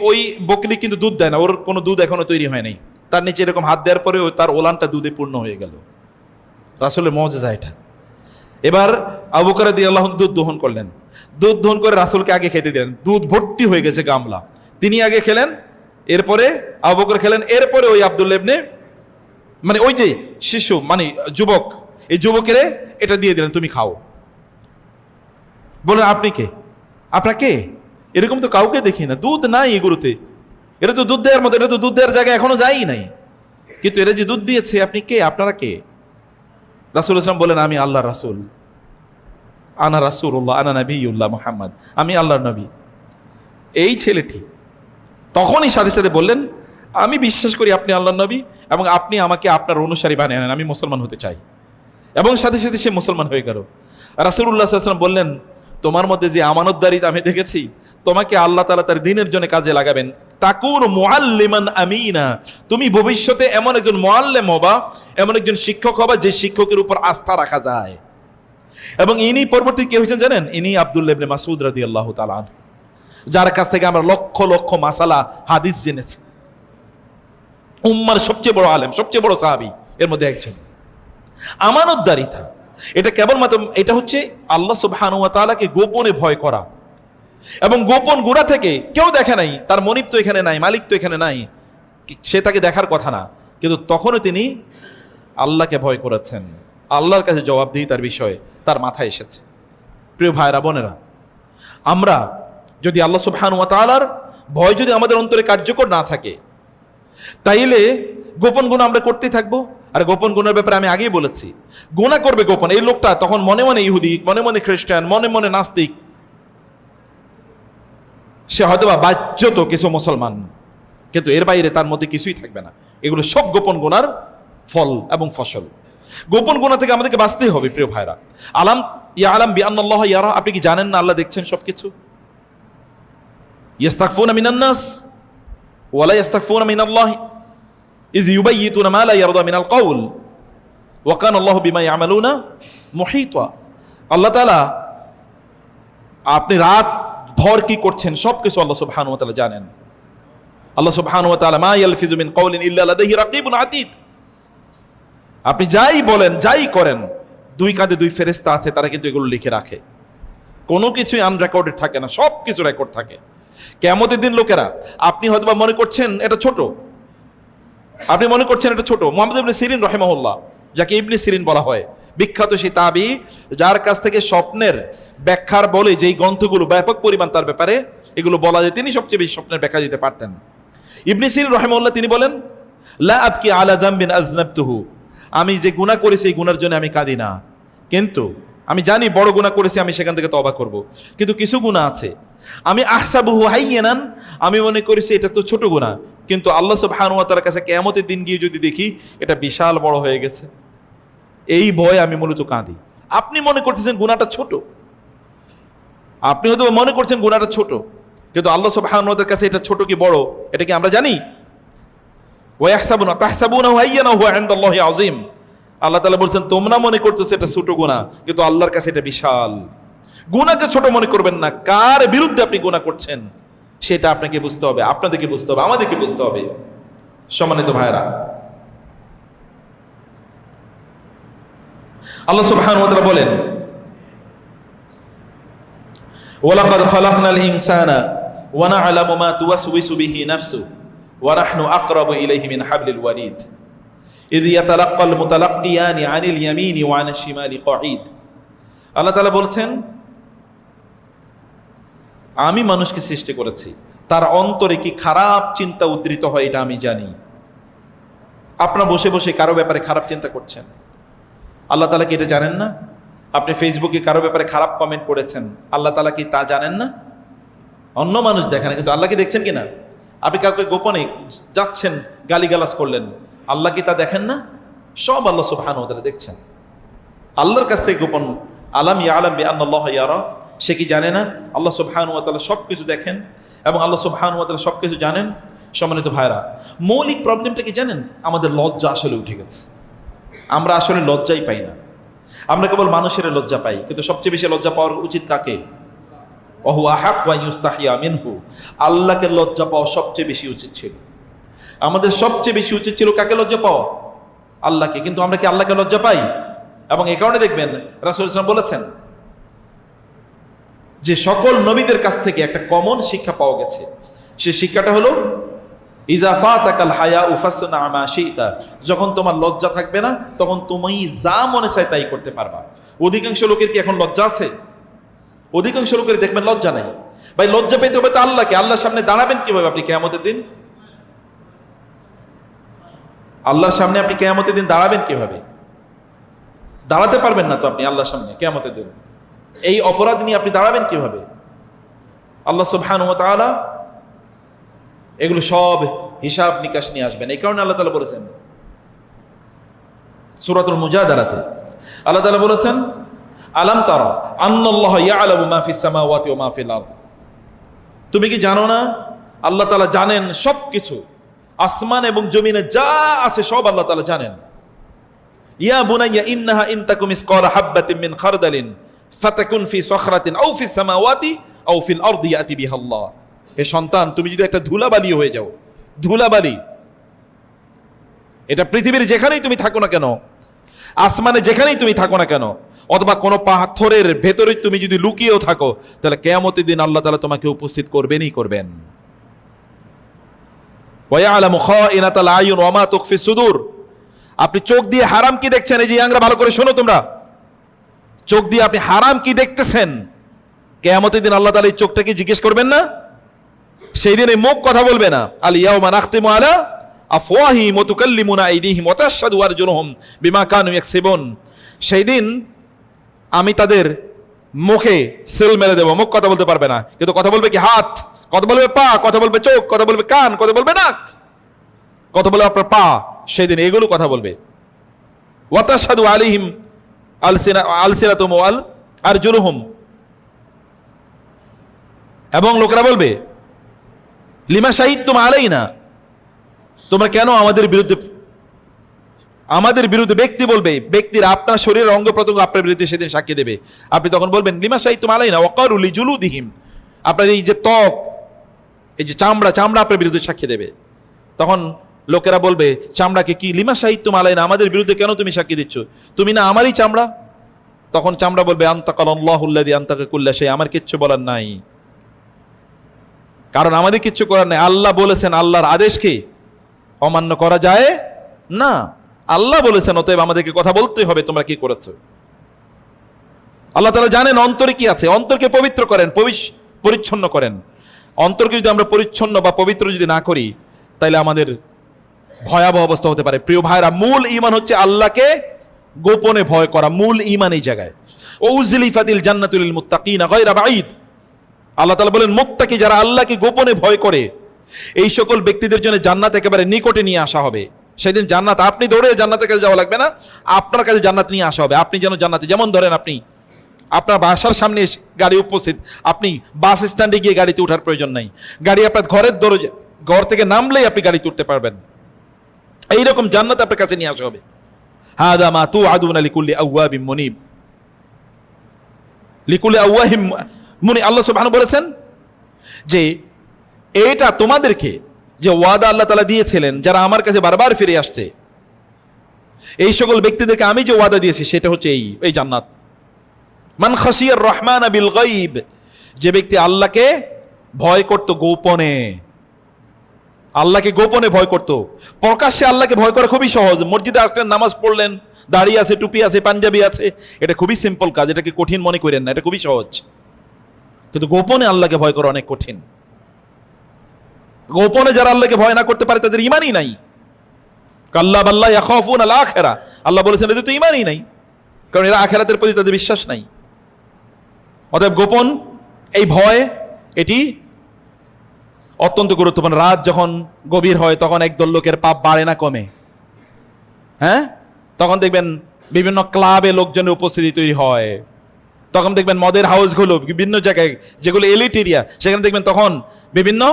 ওই বকরি কিন্তু দুধ দেয় না, ওর কোনো দুধ এখনো তৈরি হয় নাই, তার নিচে এরকম হাত দেওয়ার পরে তার ওলানটা দুধে পূর্ণ হয়ে গেল। রাসূলের মুজিজা এটা। এবার আবু বকর রাদিয়াল্লাহু আনহু দুধ দহন করলেন, দুধ দহন করে রাসূলকে আগে খেতে দিলেন। দুধ ভর্তি হয়ে গেছে গামলা, তিনি আগে খেলেন, এরপরে আবু বকর খেলেন, এরপরে ওই আব্দুল্লাহ ইবনে মানে ওই যে শিশু মানে যুবক, এই যুবকের এটা দিয়ে দিলেন, তুমি খাও। বলেন, আপনি কে? আপনাকে এরকম তো কাউকে দেখি না, দুধ নাই এগুলোতে, এটা তো দুধ দেওয়ার মতো, এটা তো দুধ দেওয়ার জায়গায় এখনো যাই নাই, কিন্তু এরা যে দুধ দিয়েছে, আপনি কে? আপনারা কে? রাসূলুল্লাহ সাল্লাল্লাহু আলাইহি ওয়াসাল্লাম বলেন, আমি আল্লাহর রাসূল, আনা রাসূলুল্লাহ আনা নবিয়ুল্লাহ মুহাম্মদ, আমি আল্লাহর নবী। এই ছেলেটি তখনই সাথে সাথে বললেন, আমি বিশ্বাস করি আপনি আল্লাহর নবী, এবং আপনি আমাকে আপনার অনুসারী বানিয়ে আনেন, আমি মুসলমান হতে চাই। এবং সাথে সাথে সে মুসলমান হয়ে গেল। রাসূলুল্লাহ সাল্লাল্লাহু আলাইহি ওয়াসাল্লাম বললেন, তোমার মধ্যে যে আমানতদারিতা আমি দেখেছি, তোমাকে আল্লাহ তাআলা তার দ্বীনের জন্য কাজে লাগাবেন। তাকুন মুআল্লিমান আমিনা, তুমি ভবিষ্যতে এমন একজন মুআল্লিম হবা, এমন একজন শিক্ষক হবা যে শিক্ষকের উপর আস্থা রাখা যায়। এবং ইনি পরবর্তী কে হয়েছেন জানেন? ইনি আব্দুল্লাহ ইবনে মাসউদ রাদিয়াল্লাহু তাআলা আনহু, যার কাছ থেকে আমরা লক্ষ লক্ষ মাসালা হাদিস জেনেছি। উম্মার সবচেয়ে বড় আলেম, সবচেয়ে বড় সাহাবী এর মধ্যে একজন। আমানতদারিতা, এটা কেবলমাত্র, এটা হচ্ছে আল্লাহ সুবহানাহু ওয়া তাআলাকে গোপনে ভয় করা। এবং গোপন গুনাহ থেকে কেউ দেখে নাই, তার মনিব তো এখানে নাই, মালিক তো এখানে নাই, সে তাকে দেখার কথা না, কিন্তু তখনও তিনি আল্লাহকে ভয় করেছেন। আল্লাহর কাছে জবাবদিহিতার বিষয়ে তার মাথায় এসেছে। প্রিয় ভাইরা বোনেরা, আমরা যদি আল্লাহ সুবহানাহু ওয়া তাআলার ভয় যদি আমাদের অন্তরে কার্যকর না থাকে, তাইলে গোপন গুনাহ আমরা করতেই থাকবো। আর গোপন গুনার ব্যাপারে আমি আগেই বলেছি, গুনাহ করবে গোপন, এই লোকটা তখন মনে মনে ইহুদি, মনে মনে খ্রিস্টান, মনে মনে নাস্তিক, সে হয়তো বা বাহ্যত কিছু মুসলমান, কিন্তু এর বাইরে তার মধ্যে কিছুই থাকবে না। এগুলো সব গোপন গুনার ফল এবং ফসল। গোপন গুনাহ থেকে আমাদেরকে বাঁচতেই হবে। প্রিয় ভাইরা, আলাম ইয়ালাম বিআন্নাল্লাহ ইয়ারা, আপনি কি জানেন না আল্লাহ দেখছেন সবকিছু? ইয়াস্তাগফুনা মিনান নাস ওয়ালা ইয়াস্তাগফুনা মিনাল্লাহ ইয ইউবাইয়িতুনা মা লা ইয়ারদা মিনাল কওল ওয়া কানা আল্লাহু বিমা ইয়ামালুনা মুহীতা। আল্লাহ তাআলা আপনি রাত ভর কি করছেন সবকিছু আল্লাহ সুবহানাহু ওয়া তাআলা জানেন। আল্লাহ সুবহানাহু ওয়া তাআলা মা ইয়ালফিযু মিন কওলিন ইল্লা লাদাইহি রাকীবুন আতীদ। আপনি যাই বলেন, যাই করেন, দুই কাঁধে দুই ফেরেশতা আছে, তারা কিন্তু এগুলো লিখে রাখে। কোনো কিছুই আনরেকর্ডেড থাকে না, সব কিছু রেকর্ড থাকে। কিয়ামতের দিন লোকেরা, আপনি হয়তোবা মনে করছেন এটা ছোট, আপনি মনে করছেন এটা ছোট। মুহাম্মদ ইবনে সিরিন রাহিমাহুল্লাহ, যাকে ইবনে সিরিন বলা হয়, বিখ্যাত সেই তাবি, যার কাছ থেকে স্বপ্নের ব্যাখ্যার বলে যেই গ্রন্থগুলো ব্যাপক পরিমাণ তার ব্যাপারে এগুলো বলা যায়, তিনি সবচেয়ে বেশি স্বপ্নের ব্যাখ্যা দিতে পারতেন। ইবনে সিরিন রাহিমাহুল্লাহ তিনি বলেন, লা আবকি আলা যামবিন আযনাবতুহু, আমি যে গুনাহ করেছি এই গুনার জন্য আমি কাঁদি না, কিন্তু আমি জানি বড় গুনাহ করেছি, আমি সেখান থেকে তওবা করব, কিন্তু কিছু গুনাহ আছে আমি আহসাবুহু হাইয়ানান, আমি মনে করেছি এটা তো ছোট গুনাহ, কিন্তু আল্লাহ সুবহানাহু ওয়া তাআলার কাছে কিয়ামতের দিন গিয়ে যদি দেখি এটা বিশাল বড় হয়ে গেছে, এই ভয়ে আমি মূলত কাঁদি। আপনি মনে করতেছেন গুনাহটা ছোট, আপনি হয়তো মনে করছেন গুনাহটা ছোট, কিন্তু আল্লাহ সুবহানাহু ওয়া তাআলার কাছে এটা ছোট কি বড় এটা কি আমরা জানি? ওয়া ইয়াহসাবুনা তাহসাবুনাহু হাইয়ানান ওয়া ইনদাল্লাহি আযীম। আল্লাহ তাআলা বলছেন তোমরা মনে করতেছো এটা ছোট গুনাহ, কিন্তু আল্লাহর কাছে এটা বিশাল। গুনাহকে ছোট মনে করবেন না, কার বিরুদ্ধে আপনি গুনাহ করছেন সেটা আপনাকে বুঝতে হবে, আপনাদেরকে বুঝতে হবে, আমাদেরকে বুঝতে হবে। সম্মানিত ভাইরা, আল্লাহ সুবহানাহু ওয়া তাআলা বলেন, ওয়ালাকাদ খালাকনাল ইনসানা ওয়া না'লামু মা তুওয়াসওয়িসু বিহি নাফসুহু ওয়া নাহনু আকরাবু ইলাইহি মিন হাবলিল ওয়ারিদ ইয ইয়াতালাক্কাল মুতালাক্কিয়ানি আনিল ইয়ামিনি ওয়া আনিশ শিমালি কঈদ। আল্লাহ তাআলা বলছেন, আমি মানুষকে সৃষ্টি করেছি, তার অন্তরে কি খারাপ চিন্তা উদ্রিত হয় এটা আমি জানি। আপনারা বসে বসে কারো ব্যাপারে খারাপ চিন্তা করছেন, আল্লাহ তাআলা কি এটা জানেন না? আপনি ফেসবুকে কারো ব্যাপারে খারাপ কমেন্ট করেছেন, আল্লাহ তাআলা কি তা জানেন না? অন্য মানুষ দেখে না, কিন্তু আল্লাহ কি দেখছেন কিনা? আপনি কাউকে গোপনে যাচ্ছেন গালিগালাজ করলেন, আল্লাহ কি তা দেখেন না? সব আল্লাহ সুবহানাহু ওয়া তাআলা দেখছেন। আল্লাহর কাছ থেকে গোপন, আলাম ইয়ালাম বিআন্নাল্লাহ ইয়ারা, সে কি জানে না আল্লাহ সুবহানাহু ওয়া তাআলা সব কিছু দেখেন এবং আল্লাহ সুবহানাহু ওয়া তাআলা সব কিছু জানেন? সম্মানিত ভাইরা, মৌলিক প্রবলেমটা কি জানেন? আমাদের লজ্জা আসলে উঠে গেছে। আমরা আসলে লজ্জাই পাই না, আমরা কেবল মানুষের লজ্জা পাই, কিন্তু সবচেয়ে বেশি লজ্জা পাওয়ার উচিত কাকে? ওহু আহাক্কু আন ইউস্তাহিয়া মিনহু, আল্লাহকে লজ্জা পাওয়া সবচেয়ে বেশি উচিত ছিল। আমাদের সবচেয়ে বেশি উচিত ছিল কাকে লজ্জা পাওয়া? আল্লাহকে। কিন্তু আমরা কি আল্লাহকে লজ্জা পাই? এবং এই কারণে দেখবেন রাসূল সাল্লাল্লাহু আলাইহি ওয়াসাল্লাম বলেছেন যে সকল নবীদের কাছ থেকে একটা কমন শিক্ষা পাওয়া গেছে, সে শিক্ষাটা হলো ইযা ফাতাকাল হায়াউ ফাসনা মা শিতা, যখন তোমার লজ্জা থাকবে না তখন তুমি যা মনে চায় তাই করতে পারবা। অধিকাংশ লোকের কি এখন লজ্জা আছে? অধিকাংশ লোকের দেখবেন লজ্জা নাই। ভাই লজ্জা পেতে হবে তো আল্লাহকে। আল্লাহর সামনে দাঁড়াবেন কিভাবে আপনি কিয়ামতের দিন? আল্লাহর সামনে আপনি কিয়ামতের দিন দাঁড়াবেন কিভাবে? দাঁড়াতে পারবেন না তো আপনি আল্লাহর সামনে কিয়ামতের দিন। এই অপরাধ নিয়ে আপনি দাঁড়াবেন কিভাবে? আল্লাহ সুবহানাহু ওয়া তাআলা এগুলো সব হিসাব নিকাশ নিয়ে আসবেন। এই কারণে আল্লাহ তাআলা বলেছেন সূরাতুল মুজাদালাতে, আল্লাহ তাআলা বলেছেন আলাম তারা আন্নাল্লাহা ইয়ালামু মা ফিস সামাওয়াতি ওয়া মা ফিল আরদ, তুমি কি জানো না আল্লাহ তাআলা জানেন সব কিছু, আসমান এবং জমিনে যা আছে সব আল্লাহ তাআলা জানেন। ইয়া বুনাইয়া ইন্নাহা ইন তাকু মিসকালা হাববাতিন মিন খারদালিন ফাতাকুন ফি সখরাতিন আও ফিস সামাওয়াতি আও ফিল আরদি ইয়াতি বিহাল্লাহ। হে সন্তান, তুমি যদি একটা ধুলাবালি হয়ে যাও, ধুলাবালি, এটা পৃথিবীর যেখানেই তুমি থাকো না কেন, আসমানে যেখানেই তুমি থাকো না কেন, অথবা কোনো পাথরের ভেতরে তুমি যদি লুকিয়েও থাকো, তাহলে কিয়ামতের দিন আল্লাহ তাআলা তোমাকে উপস্থিত করবেনই করবেন। ওয়া ইয়ালামু খাইনাতাল আয়ুন ওয়া মা তুখফিস সুদূর। আপনি চোখ দিয়ে হারাম কি দেখছেন? এই যে ইয়াংরা, ভালো করে শোনো তোমরা, চোখ দিয়ে আপনি হারাম কি দেখতেছেন, কিয়ামতের দিন আল্লাহ তাআলা এই চোখটাকে জিজ্ঞেস করবেন না? সেই দিন এই মুখ কথা বলবে না। আল ইয়াউমা নাখতিমু আলা আফওয়াহিহিম ওয়া তুকাল্লিমুনা আইদিহিম ওয়া তাশহাদু আরজুলুহুম বিমা কানু ইয়াকসিবুন। সেই দিন আমি তাদের মুখে সেল মেরে দেবো, মুখ কথা বলতে পারবে না, কিন্তু কথা বলবে কি? হাত, কথা বলবে পা, কথা বলবে চোখ, কথা বলবে কান, কথা বলবে নাক, কথা বলবে আপনার পা। সেই দিন এগুলো কথা বলবে। ওয়া তাশহাদু আলাইহিম আলসিনাতুহুম ওয়া আরজুলুহুম। এবং লোকেরা বলবে লিমা শাহিদতুম আলাইনা, তোমরা কেন আমাদের বিরুদ্ধে, ব্যক্তি বলবে, ব্যক্তির আপনার শরীরের অঙ্গ প্রত্যঙ্গ আপনার বিরুদ্ধে সেদিন সাক্ষী দেবে। আপনি তখন বলবেন লিমা শাহিদতুম আলাইনা ওয়া ক্বালু লিজুলুদিহিম, আপনার এই যে ত্বক, এই যে চামড়া আপনার বিরুদ্ধে সাক্ষী দেবে। তখন লোকেরা বলবে চামড়াকে, কি লিমা শাহিদতুম আলাইনা, আমাদের বিরুদ্ধে কেন তুমি সাক্ষী দিচ্ছ, তুমি না আমারই চামড়া? তখন চামড়া বলবে আনতাকাল্লাহুল্লাযী আনতাকা কুল্লা শাই, আমার কিচ্ছু বলার নাই, কারণ আমাদের কিচ্ছু করার নাই। আল্লাহ বলেছেন, আল্লাহর আদেশকে অমান্য করা যায় না। আল্লাহ বলেছেন, অতএব আমাদেরকে কথা বলতে হবে, তোমরা কি করেছো। আল্লাহ তাআলা জানেন অন্তরে কি আছে। অন্তরকে পবিত্র করেন, পরিচ্ছন্ন করেন। অন্তরকে যদি আমরা পরিচ্ছন্ন বা পবিত্র যদি না করি, তাহলে আমাদের ভয়াবহ অবস্থা হতে পারে। প্রিয় ভাইরা, মূল ঈমান হচ্ছে আল্লাহকে গোপনে ভয় করা, মূল ঈমান এই জায়গায়। ওউজলিফাতিল জান্নাতুল লিল মুত্তাকিনা গায়রা বাঈদ। আল্লাহ তাআলা বলেন, মুত্তাকি যারা আল্লাহকে গোপনে ভয় করে, এই সকল ব্যক্তিদের জন্য জান্নাত একেবারে নিকটে নিয়ে আসা হবে। সেদিন জান্নাত, আপনি দৌড়ে জান্নাতের কাছে যাওয়া লাগবে না, আপনার কাছে জান্নাত নিয়ে আসা হবে। আপনি যেন জান্নাতে, যেমন ধরেন আপনি আপনার বাসার সামনে গাড়ি উপস্থিত, আপনি বাস স্ট্যান্ডে গিয়ে গাড়িতে ওঠার প্রয়োজন নাই, গাড়ি আপনার ঘরের দরজা, ঘর থেকে নামলেই আপনি গাড়িতে উঠতে পারবেন। এইরকম জান্নাত আপনার কাছে নিয়ে আসা হবে। হাদা মা তুআদুনা লিকুল্লি আওয়াবিম মুনিব, লিকুল্লি আওয়াহিম মুনিব। আল্লাহ সুবহানাহু বলেছেন যে এটা তোমাদেরকে যে ওয়াদা আল্লাহ তাআলা দিয়েছিলেন, যারা আমার কাছে বারবার ফিরে আসছে, এই সকল ব্যক্তিদেরকে আমি যে ওয়াদা দিয়েছি সেটা হচ্ছে এই জান্নাত। মান খাশিয়ার রহমান বিল গায়ব, যে ব্যক্তি আল্লাহকে ভয় করত গোপনে, আল্লাহকে গোপনে ভয় করত। প্রকাশ্যে আল্লাহকে ভয় করা খুবই সহজ। মসজিদে আসলেন, নামাজ পড়লেন, দাড়ি আছে, টুপি আছে, পাঞ্জাবি আছে, এটা খুবই সিম্পল কাজ, এটাকে কঠিন মনে করেন না, এটা খুবই সহজ। কিন্তু গোপনে আল্লাহকে ভয় করা অনেক কঠিন। গোপনে যারা আল্লাহকে ভয় না করতে পারে তাদের ঈমানই নাই। কাল্লা বাল্লা ইয়াখাফুন আল আখিরা, আল্লাহ বলেছেন এদের তো ঈমানই নাই, কারণ এরা আখিরাতের প্রতি তাদের বিশ্বাস নাই। অতএব গোপন এই ভয়, এটি অত্যন্ত গুরুত্বপূর্ণ। রাত যখন গভীর হয় তখন একদল লোকের পাপ বাড়ে না, কমে। হ্যাঁ, তখন দেখবেন বিভিন্ন ক্লাবে লোকজনের উপস্থিতি তৈরি হয়। তখন দেখবেন মদের হাউসগুলো বিভিন্ন জায়গায়, যেগুলো এলিট এরিয়া, সেখানে দেখবেন তখন বিভিন্ন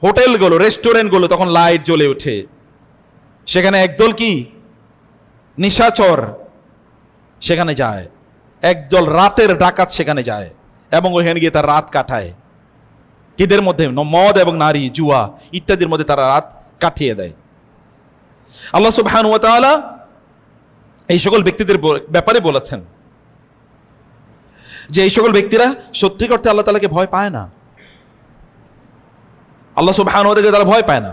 হোটেলগুলো, রেস্টুরেন্টগুলো তখন লাইট জ্বলে ওঠে। সেখানে একদল কি নিশাচর সেখানে যায়, একদল রাতের ডাকাত সেখানে যায় এবং ওখানে গিয়ে তার রাত কাটায়। কিদের মধ্যে? মদ এবং নারী, জুয়া ইত্যাদির মধ্যে তারা রাত কাটিয়ে দেয়। আল্লাহ সুবহানাহু ওয়া তাআলা এই সকল ব্যক্তিদের ব্যাপারে বলেছেন যে এই সকল ব্যক্তিরা সত্যি করতে আল্লাহ তাআলাকে ভয় পায় না, আল্লাহ সুবহানাহু ওয়া তাআলা তারা ভয় পায় না।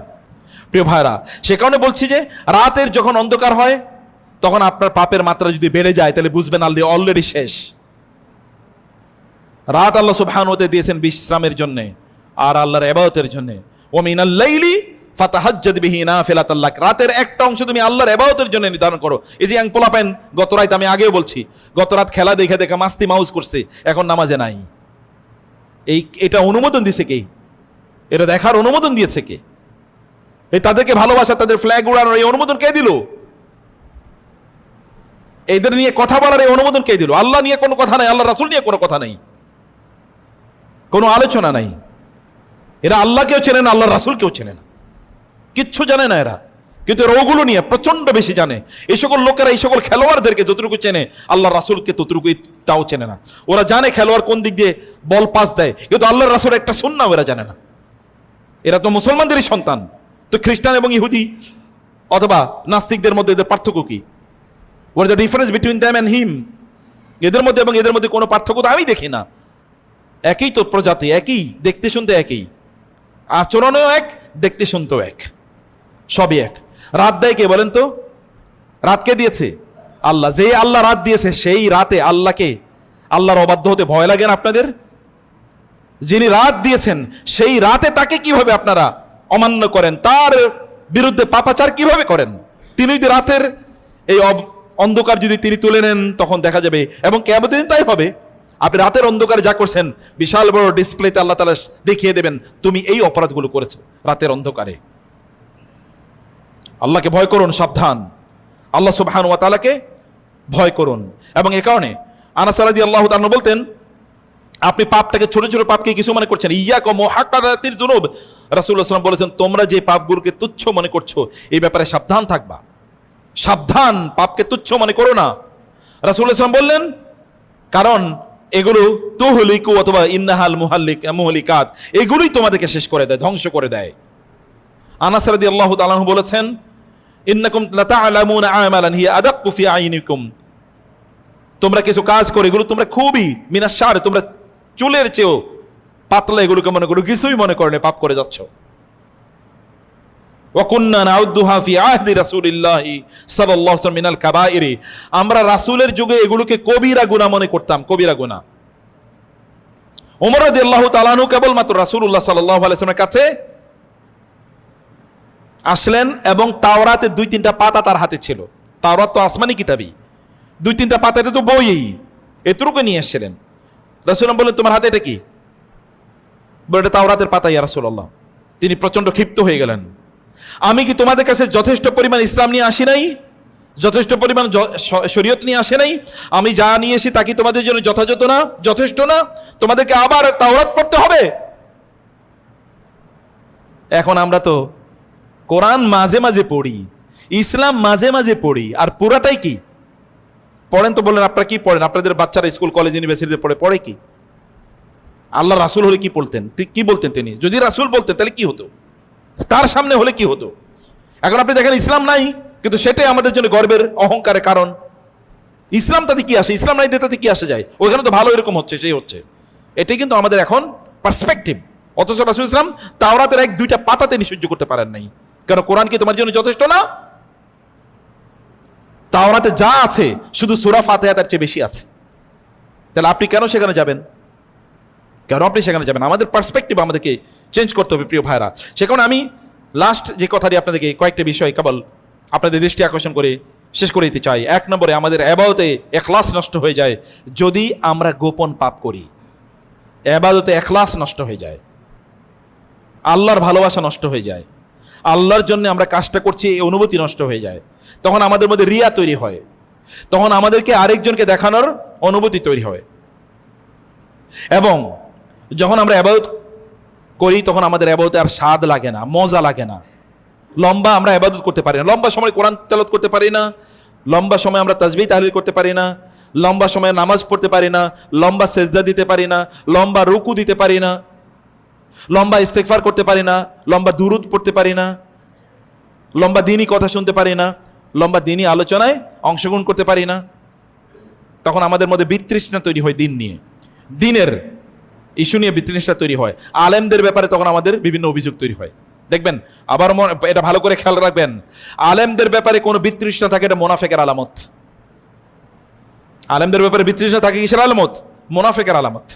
প্রিয় ভাইরা, সে কারণে বলছি যে রাতের যখন অন্ধকার হয় তখন আপনার পাপের মাত্রা যদি বেড়ে যায় তাহলে বুঝবেন আল্লাহ অলরেডি শেষ। রাত আল্লাহ সুবহানাহু ওয়া তাআলা দিয়েছেন বিশ্রামের জন্য আর আল্লাহর ইবাদতের জন্য। ওয়া মিনাল লাইলি ফাতাহাজ্জাদ বিহি নাফিলাতাল লাক, রাতের একটা অংশ তুমি আল্লাহর ইবাদতের জন্য নির্ধারণ করো। এই যে পোলাপেন গত রাত, আমি আগেও বলছি, গত রাত খেলা দেখে দেখে মাস্তি মাউজ করছে, এখন নামাজে নাই। এটা অনুমোদন দিয়েছে কে? এটা দেখার অনুমোদন দিয়েছে কে? এই তাদেরকে ভালোবাসা, তাদের ফ্ল্যাগ উড়ানোর এই অনুমোদন কে দিল? এদের নিয়ে কথা বলার এই অনুমোদন কে দিল? আল্লাহ নিয়ে কোনো কথা নাই, আল্লাহ রাসূল নিয়ে কোনো কথা নাই, কোনো আলোচনা নাই। এরা আল্লাহকেও চেনে না, আল্লাহর রাসূলকেও চেনে না, কিচ্ছু জানে না এরা। কিন্তু এরা ওগুলো নিয়ে প্রচন্ড বেশি জানে। এই সকল লোকেরা এই সকল খেলোয়াড়দেরকে যতটুকু চেনে, আল্লাহ রাসূলকে ততটুকু তাও চেনে না। ওরা জানে খেলোয়াড় কোন দিক দিয়ে বল পাস দেয়, কিন্তু আল্লাহর রাসূলের একটা সুন্নাহ এরা জানে না। এরা তো মুসলমানদেরই সন্তান, তো খ্রিস্টান এবং ইহুদি অথবা নাস্তিকদের মধ্যে এদের পার্থক্য কি? What is the difference between them and him? এদের মধ্যে এবং এদের মধ্যে কোনো পার্থক্য তো আমি দেখি না। একই তো প্রজাতি, একই, দেখতে শুনতে একই, আচরণেও এক, দেখতে শুনতেও এক, সবই এক। রাত দেয় কে বলেন তো? রাত কে দিয়েছে? আল্লাহ। যেই আল্লাহ রাত দিয়েছে সেই রাতে আল্লাহর অবাধ্য হতে ভয় লাগে না আপনাদের? যিনি রাত দিয়েছেন সেই রাতে তাকে কিভাবে আপনারা অমান্য করেন, তার বিরুদ্ধে পাপাচার কিভাবে করেন? তিনি যদি রাতের এই অন্ধকার যদি তিনি তুলে নেন তখন দেখা যাবে, এবং কিয়ামতের দিন তাই হবে। আপনি রাতের অন্ধকারে যা করছেন বিশাল বড় ডিসপ্লেতে আল্লাহ তাআলা দেখিয়ে দেবেন তুমি এই অপরাধগুলো করেছো রাতের অন্ধকারে। আল্লাহকে ভয় করুন, সাবধান, আল্লাহ সুবহানাহু ওয়া তাআলাকে ভয় করুন। এবং এ কারণে আনাস রাদিয়াল্লাহু তাআলা বলতেন, আপনি পাপটাকে, ছোট ছোট পাপকে কিছু মনে করছেন, ইয়াকুম মুহাক্কারাতির যুনুব, রাসূলুল্লাহ সাল্লাল্লাহু আলাইহি ওয়াসাল্লাম বলেছেন তোমরা যে পাপগুলোকে তুচ্ছ মনে করছো এই ব্যাপারে সাবধান থাকবা, সাবধান, পাপকে তুচ্ছ মনে করো না। রাসূলুল্লাহ সাল্লাল্লাহু আলাইহি ওয়াসাল্লাম বললেন কারণ এগুলো তুহলিকু অথবা ইন্নাহাল মুহলিকাত, এগুলোই তোমাদেরকে শেষ করে দেয়, ধ্বংস করে দেয়। আনাস রাদিয়াল্লাহু তাআলা আনহু বলেছেন ইন্নাকুম লাতা'লামুনা আমালান হিয়া আদাক্কু ফি আইনিকুম, তোমরা কিছু কাজ করো এগুলো তোমরা খুবই মিনাশ-শার, তোমরা চুলের চেয়েও পাতলা, এগুলোকে মনে করো কিছুই মনে করো না, পাপ করে যাচ্ছ। ওয়া কুননা নাউদ্দুহা ফি আহদি রাসূলিল্লাহি সাল্লাল্লাহু আলাইহি ওয়াসাল্লাম মিনাল কাবাইরি, আমরা রাসূলের যুগে এগুলোকে কবিরা গুনাহ মনে করতাম, কবিরা গুনাহ। ওমর রাদিয়াল্লাহু তাআলা আনহু কেবলমাত্র রাসূলুল্লাহ সাল্লাল্লাহু আলাইহি ওয়াসাল্লামের কাছে আসলেন এবং তাওরাতের 2-3টা পাতা তার হাতে ছিল। তাওরাত তো আসমানি কিতাবই, 2-3টা পাতা, এটা তো বইই, এতটুকু নিয়ে এসেছিলেন। রাসূলুল্লাহ বললেন তোমার হাতে এটা কি? বলে এটা তাওরাতের পাতা ইয়া রাসূলুল্লাহ। তিনি প্রচন্ড ক্ষিপ্ত হয়ে গেলেন, আমি কি তোমাদের কাছে যথেষ্ট পরিমাণ ইসলাম নিয়ে আসি নাই? যথেষ্ট পরিমাণ শরীয়ত নিয়ে আসে নাই? আমি যা নিয়ে এসি তা কি তোমাদের জন্য যথাযথ না, যথেষ্ট না? তোমাদেরকে আবার তাওরাত পড়তে হবে? এখন আমরা তো কোরআন মাঝে মাঝে পড়ি, ইসলাম মাঝে মাঝে পড়ি, আর পুরাটাই কি পড়েন? তো বলেন আপনারা কি পড়েন? আপনাদের বাচ্চারা স্কুল কলেজ ইউনিভার্সিটিতে পড়ে কি? আল্লাহ রাসূল হলে কি বলতেন, কি বলতেন তিনি? যদি রাসূল বলতেন তাহলে কি হতো, তার সামনে হলে কি হতো? এখন আপনি দেখেন ইসলাম নাই, কিন্তু সেটাই আমাদের জন্য গর্বের, অহংকারের কারণ। ইসলাম তাতে কি আসে, ইসলাম নাই তাতে কি আসে যায়? ওইখানে তো ভালো এরকম হচ্ছে, সেই হচ্ছে। এটাই কিন্তু আমাদের এখন পার্সপেক্টিভ। অথচ রাসূল ইসলাম তাওরাতের 1-2টা পাতাতে সহ্য করতে পারেন নাই। কেন? কোরআন কি তোমার জন্য যথেষ্ট না? তাওরাতে যা আছে শুধু সূরা ফাতিহা তার চেয়ে বেশি আছে। তাহলে আপনি কেন সেখানে যাবেন? কেন আপনি সেখানে যাবেন? আমাদের পার্সপেক্টিভ আমাদেরকে চেঞ্জ করতে হবে প্রিয় ভাইরা। সে কারণে আমি লাস্ট যে কথাটি আপনাদেরকে কয়েকটা বিষয় কেবল আপনাদের দৃষ্টি আকর্ষণ করে শেষ করে দিতে চাই। 1 নম্বরে, আমাদের ইবাদতে ইখলাস নষ্ট হয়ে যায় যদি আমরা গোপন পাপ করি। ইবাদতে ইখলাস নষ্ট হয়ে যায়, আল্লাহর ভালোবাসা নষ্ট হয়ে যায়, আল্লাহর জন্য আমরা কাজটা করছি এই অনুভূতি নষ্ট হয়ে যায়। তখন আমাদের মধ্যে রিয়া তৈরি হয়, তখন আমাদেরকে আরেকজনকে দেখানোর অনুভূতি তৈরি হয়। এবং যখন আমরা ইবাদত করি তখন আমাদের ইবাদতে আর স্বাদ লাগে না, মজা লাগে না। লম্বা আমরা ইবাদত করতে পারি না, লম্বা সময় কোরআন তেলাওয়াত করতে পারি না, লম্বা সময় আমরা তাসবিহ তাহলিল করতে পারি না, লম্বা সময় নামাজ পড়তে পারি না, লম্বা সেজদা দিতে পারি না, লম্বা রুকু দিতে পারি না, লম্বা ইস্তেগফার করতে পারি না, লম্বা দুরুদ পড়তে পারি না, লম্বা দিনই কথা শুনতে পারি না, লম্বা দিনই আলোচনায় অংশগ্রহণ করতে পারি না। তখন আমাদের মধ্যে বিতৃষ্ণা তৈরি হয়, দিন নিয়ে, দিনের ইস্যু নিয়ে বিতৃষ্ণা তৈরি হয়। আলেমদের ব্যাপারে তখন আমাদের বিভিন্ন অভিযোগ তৈরি হয়। দেখবেন, আবার এটা ভালো করে খেয়াল রাখবেন, আলেমদের ব্যাপারে কোনো বিতৃষ্ণা থাকে এটা মুনাফিকের আলামত। আলেমদের ব্যাপারে বিতৃষ্ণা থাকে কিসের আলামত? মুনাফিকের আলামত।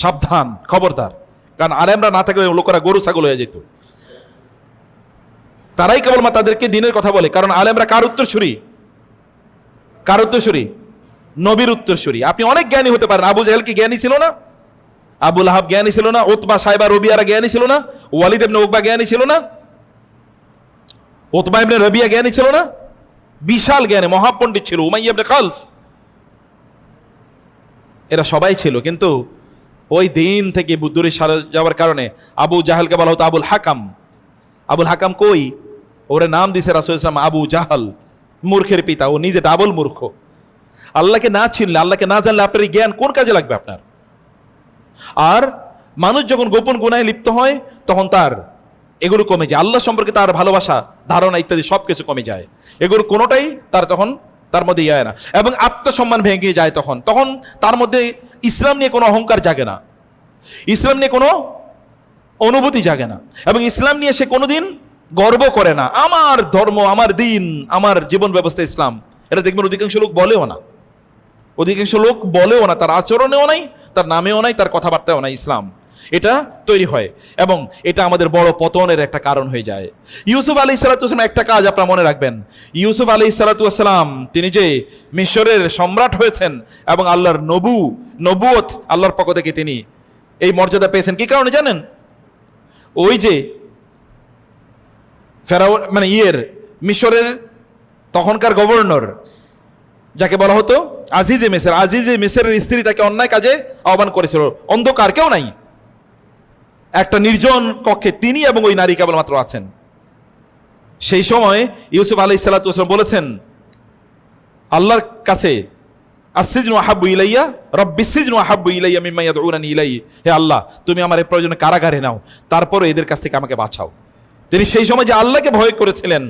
সাবধান, খবরদার। কারণ আলেমরা না থাকলে লোকেরা গরু ছাগল হয়ে যেত। তারাই কেবলমাত্র তাদেরকে দিনের কথা বলে, কারণ আলেমরা কার উত্তরসূরি? কার উত্তরসূরি? নবীর উত্তরসূরি। আপনি অনেক জ্ঞানী হতে পারেন। আবু জাহেল কি জ্ঞানী ছিল না? আবু লাহাব জ্ঞানী ছিল না? উতবা, সাইবা, রবিয়ারা জ্ঞানী ছিল না? ওয়ালিদ ইবনে উকবা জ্ঞানী ছিল না? উতবা ইবনে রবিয়া জ্ঞানী ছিল না? বিশাল জ্ঞানী মহাপণ্ডিত ছিল। উমাইয়া ইবনে খালফ, এরা সবাই ছিল। কিন্তু ওই দিন থেকে দূরে সরে যাওয়ার কারণে আবু জাহেলকে বলা হতো আবুল হাকাম। আবুল হাকাম কই? ওরে নাম দিছে রাসূল ইসলাম আবু জাহাল, মূর্খের পিতা। ও নিজে ডাবল মূর্খ। আল্লাহকে না চিনলে, আল্লাহকে না জানলে আপনার এই জ্ঞান কোন কাজে লাগবে আপনার? আর মানুষ যখন গোপন গুনাহে লিপ্ত হয় তখন তার এগুলো কমে যায়, আল্লাহ সম্পর্কে তার ভালোবাসা, ধারণা ইত্যাদি সব কিছু কমে যায়। এগুলো কোনোটাই তার তখন তার মধ্যে ইয়ে না, এবং আত্মসম্মান ভেঙে যায়। তখন তখন তার মধ্যে ইসলাম নিয়ে কোনো অহংকার জাগে না, ইসলাম নিয়ে কোনো অনুভূতি জাগে না, এবং ইসলাম নিয়ে সে কোনোদিন গর্ব করে না। আমার ধর্ম, আমার দিন, আমার জীবন ব্যবস্থা ইসলাম, এটা দেখবেন অধিকাংশ লোক বলেও না, অধিকাংশ লোক বলেও না, তার আচরণেও নাই, তার নামেও নাই, তার কথাবার্তাও নাই ইসলাম। এটা তৈরি হয় এবং এটা আমাদের বড় পতনের একটা কারণ হয়ে যায়। ইউসুফ আলাইহিসসালাম একটা কাজ আপনারা মনে রাখবেন, ইউসুফ আলাইহিসসালাম তিনি যে মিশরের সম্রাট হয়েছেন এবং আল্লাহর নবুয়ত আল্লাহর পক্ষ থেকে তিনি এই মর্যাদা পেয়েছেন, কি কারণে জানেন? ওই যে ফেরাউন মানে মিশরের তখনকার গভর্নর যাকে বলা হতো আজিজে মিসর, আজিজে মিসরের স্ত্রী তাকে অন্যায় কাজে আহ্বান করেছিল। অন্ধকার, কেউ নাই, একটা নির্জন কক্ষে তিনি এবং ওই নারী কেবলমাত্র আছেন। সেই সময় ইউসুফ আলাইহিসসালাম বলেছেন আল্লাহর কাছে, আসসিজনু আহাব্বু ইলাইয়া রাব্বিসসিজনু আহাব্বু ইলাইয়া মিম্মা ইয়াদউনানি ইলাইহি, হে আল্লাহ তুমি আমার এই প্রয়োজনে কারাগারে নাও, তারপরে এদের কাছ থেকে আমাকে বাঁচাও। তিনি সেই সময় যে আল্লাহকে ভয় করেছিলেন,